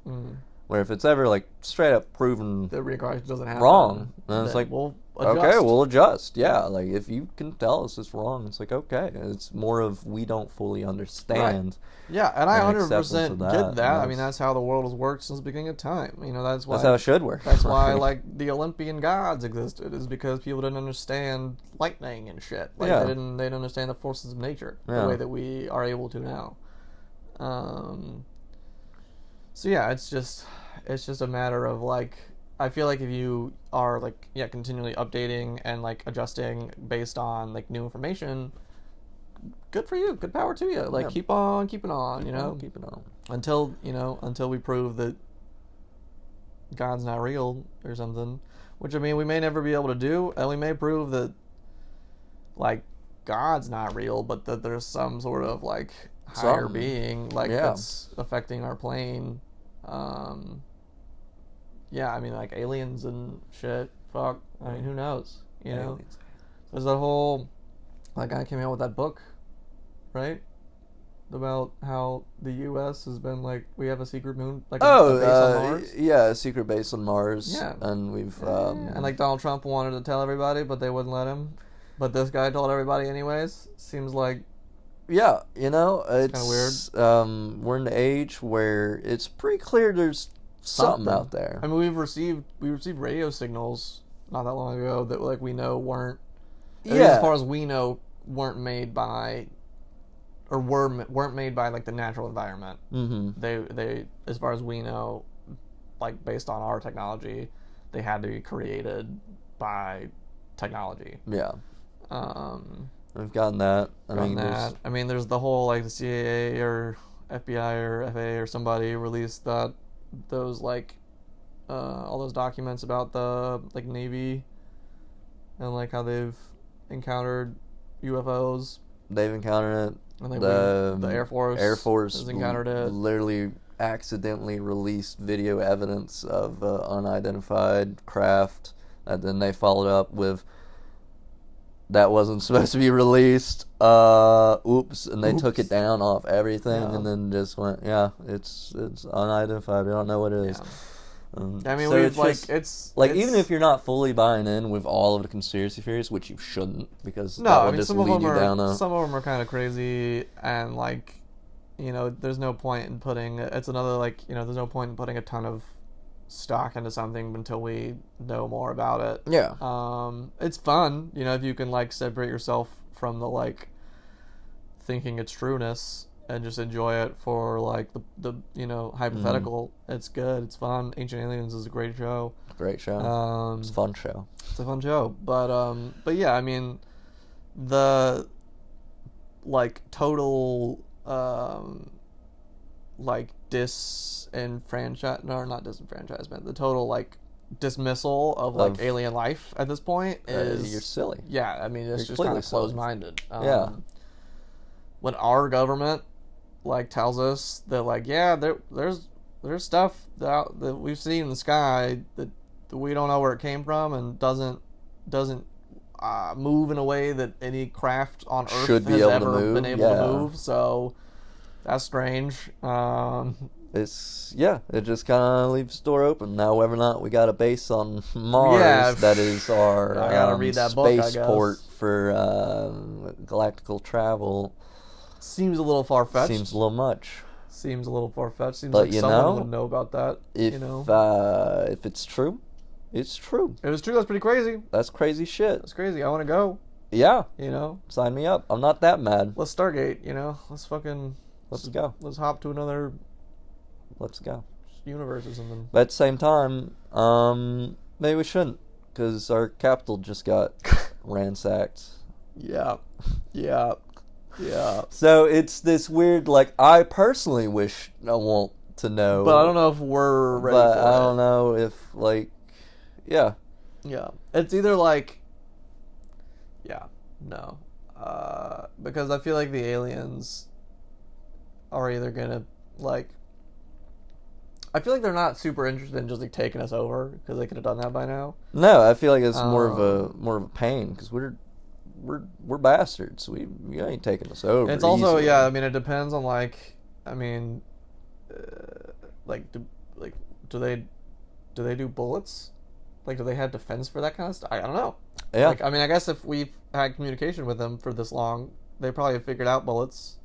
Where if it's ever straight up proven the reincarnation doesn't happen wrong, then it's we'll adjust. Okay, we'll adjust. Yeah, if you can tell us it's wrong, it's okay. It's more of we don't fully understand. Right. Yeah, and I 100% get that. I mean, that's how the world has worked since the beginning of time. That's why. That's how it should work. That's why the Olympian gods existed, is because people didn't understand lightning and shit. They didn't understand the forces of nature the way that we are able to now. So yeah, it's just a matter of I feel if you are continually updating and adjusting based on new information, good for you, good power to you. Keep on keeping on, keeping on until we prove that God's not real or something. Which I mean, we may never be able to do, and we may prove that God's not real, but that there's some sort of higher being that's affecting our plane. Yeah, I mean, aliens and shit. Fuck. I mean, who knows? Aliens. There's that whole guy came out with that book, right? About how the U.S. has been we have a secret moon, a base on Mars. Yeah, a secret base on Mars. Yeah, and we've and Donald Trump wanted to tell everybody, but they wouldn't let him. But this guy told everybody anyways. Seems yeah, it's kind of weird. We're in an age where it's pretty clear there's something out there. I mean, we received radio signals not that long ago that we know weren't, as far as we know, weren't made by, or weren't made by the natural environment. They as far as we know, based on our technology, they had to be created by technology. Yeah. We've gotten that. I mean, there's the whole the CIA or FBI or FAA or somebody released those all those documents about the Navy and how they've encountered UFOs. They've encountered it. And the Air Force has encountered it. Literally accidentally released video evidence of unidentified craft, and then they followed up with that wasn't supposed to be released. Oops, and they took it down off everything, and then just went, it's unidentified. We don't know what it is. I mean, so it's even if you're not fully buying in with all of the conspiracy theories, which you shouldn't, because that will just lead you down a... Some of them are kind of crazy, and like, you know, there's no point in putting... It's another, like, you know, there's no point in putting a ton of stock into something until we know more about it. Yeah. It's fun, you know, if you can, like, separate yourself from the, like, thinking its trueness and just enjoy it for, like, the you know, hypothetical. It's good. It's fun. Ancient Aliens is a great show. Great show. It's a fun show. It's a fun show. But yeah, I mean, the, like, total, like, not disenfranchisement, the total, like, dismissal of, like, alien life at this point is... You're silly. Yeah, I mean, it's just kind of closed-minded. Yeah. When our government, like, tells us that, like, yeah, there's stuff that we've seen in the sky that we don't know where it came from and doesn't move in a way that any craft on Earth has ever been able to move. So that's strange. It just kind of leaves the door open. Now, whether or not we got a base on Mars, that is our I gotta read that spaceport for galactical travel. Seems a little far-fetched. Seems a little much. Seems a little far-fetched. Seems like someone would know about that. If it's true, it's true. If it's true, that's pretty crazy. That's crazy shit. That's crazy. I want to go. Yeah. You know? Sign me up. I'm not that mad. Let's Stargate, you know? Let's go. Let's hop to another... Let's go. Universe or something. But at the same time, maybe we shouldn't, because our capital just got ransacked. Yeah. So it's this weird, like, I personally wish I want to know. But I don't know if we're ready for it. I don't know if, like, yeah. Yeah. It's either like, no. Because I feel like the aliens are either gonna, like, I feel like they're not super interested in just, like, taking us over, because they could have done that by now. No, I feel like it's more of a pain, because we're bastards. We ain't taking us over. It's also easily. I mean, it depends on, like, I mean, do they do bullets? Like, do they have defense for that kind of stuff? I don't know. Yeah. Like, I mean, I guess if we've had communication with them for this long, they probably have figured out bullets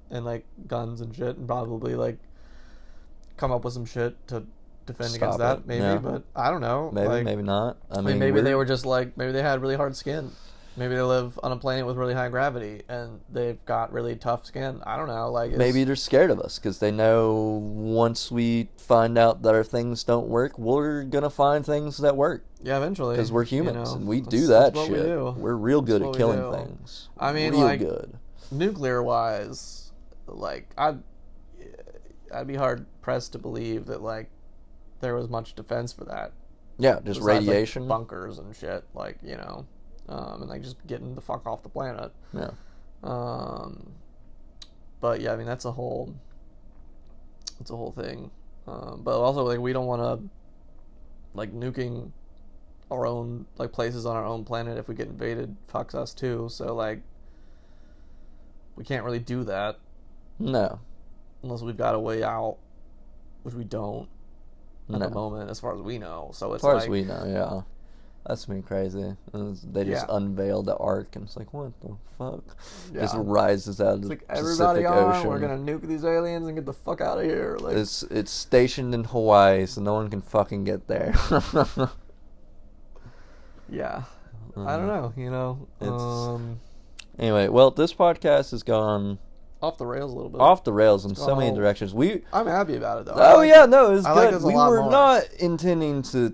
and, like, guns and shit, and probably, like, come up with some shit to defend against that. Maybe, but I don't know. Maybe not. I mean, maybe they were just like, maybe they had really hard skin. Maybe they live on a planet with really high gravity and they've got really tough skin. I don't know. Like, maybe they're scared of us because they know once we find out that our things don't work, we're gonna find things that work. Yeah, eventually. Because we're humans and we do that shit. We do. We're real good at killing things. I mean, real like, good. Nuclear-wise, like, I'd be hard pressed to believe that, like, there was much defense for that. Yeah, just radiation, like, bunkers and shit, like, you know. And like just getting the fuck off the planet. Yeah. But yeah, I mean that's a whole thing. But also, like, we don't want to, like, nuking our own, like, places on our own planet if we get invaded fucks us too. So, like, we can't really do that. No. Unless we've got a way out, which we don't at the moment, as far as we know. So it's as far as we know, yeah. That's been crazy. They just unveiled the Ark, and it's like, what the fuck? Yeah. Just rises out of the Pacific Ocean. We're gonna nuke these aliens and get the fuck out of here. Like, it's stationed in Hawaii, so no one can fucking get there. Yeah, I don't know. You know. Anyway, well, this podcast has gone off the rails a little bit. Off the rails in so many directions. I'm happy about it though. Oh yeah, no, it was good. We were not intending to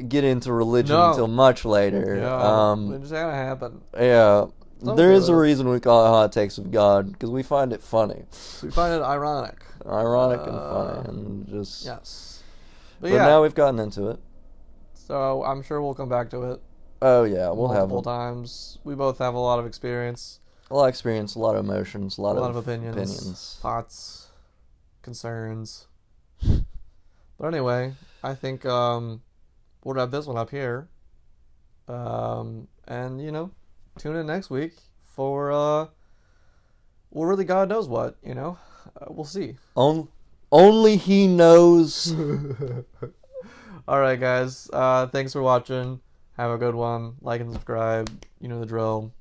get into religion until much later. Yeah, it just had to happen. Yeah, there is a reason we call it Hot Takes with God, because we find it funny. We find it ironic. And funny, and just yes. But now we've gotten into it. So I'm sure we'll come back to it. Oh yeah, we'll have multiple times. We both have a lot of experience, a lot of experience, a lot of emotions, a lot of opinions, thoughts, concerns. But anyway, I think we'll wrap this one up here. And tune in next week for well, really, God knows what. We'll see. Only He knows. All right, guys. Thanks for watching. Have a good one. Like and subscribe. You know the drill.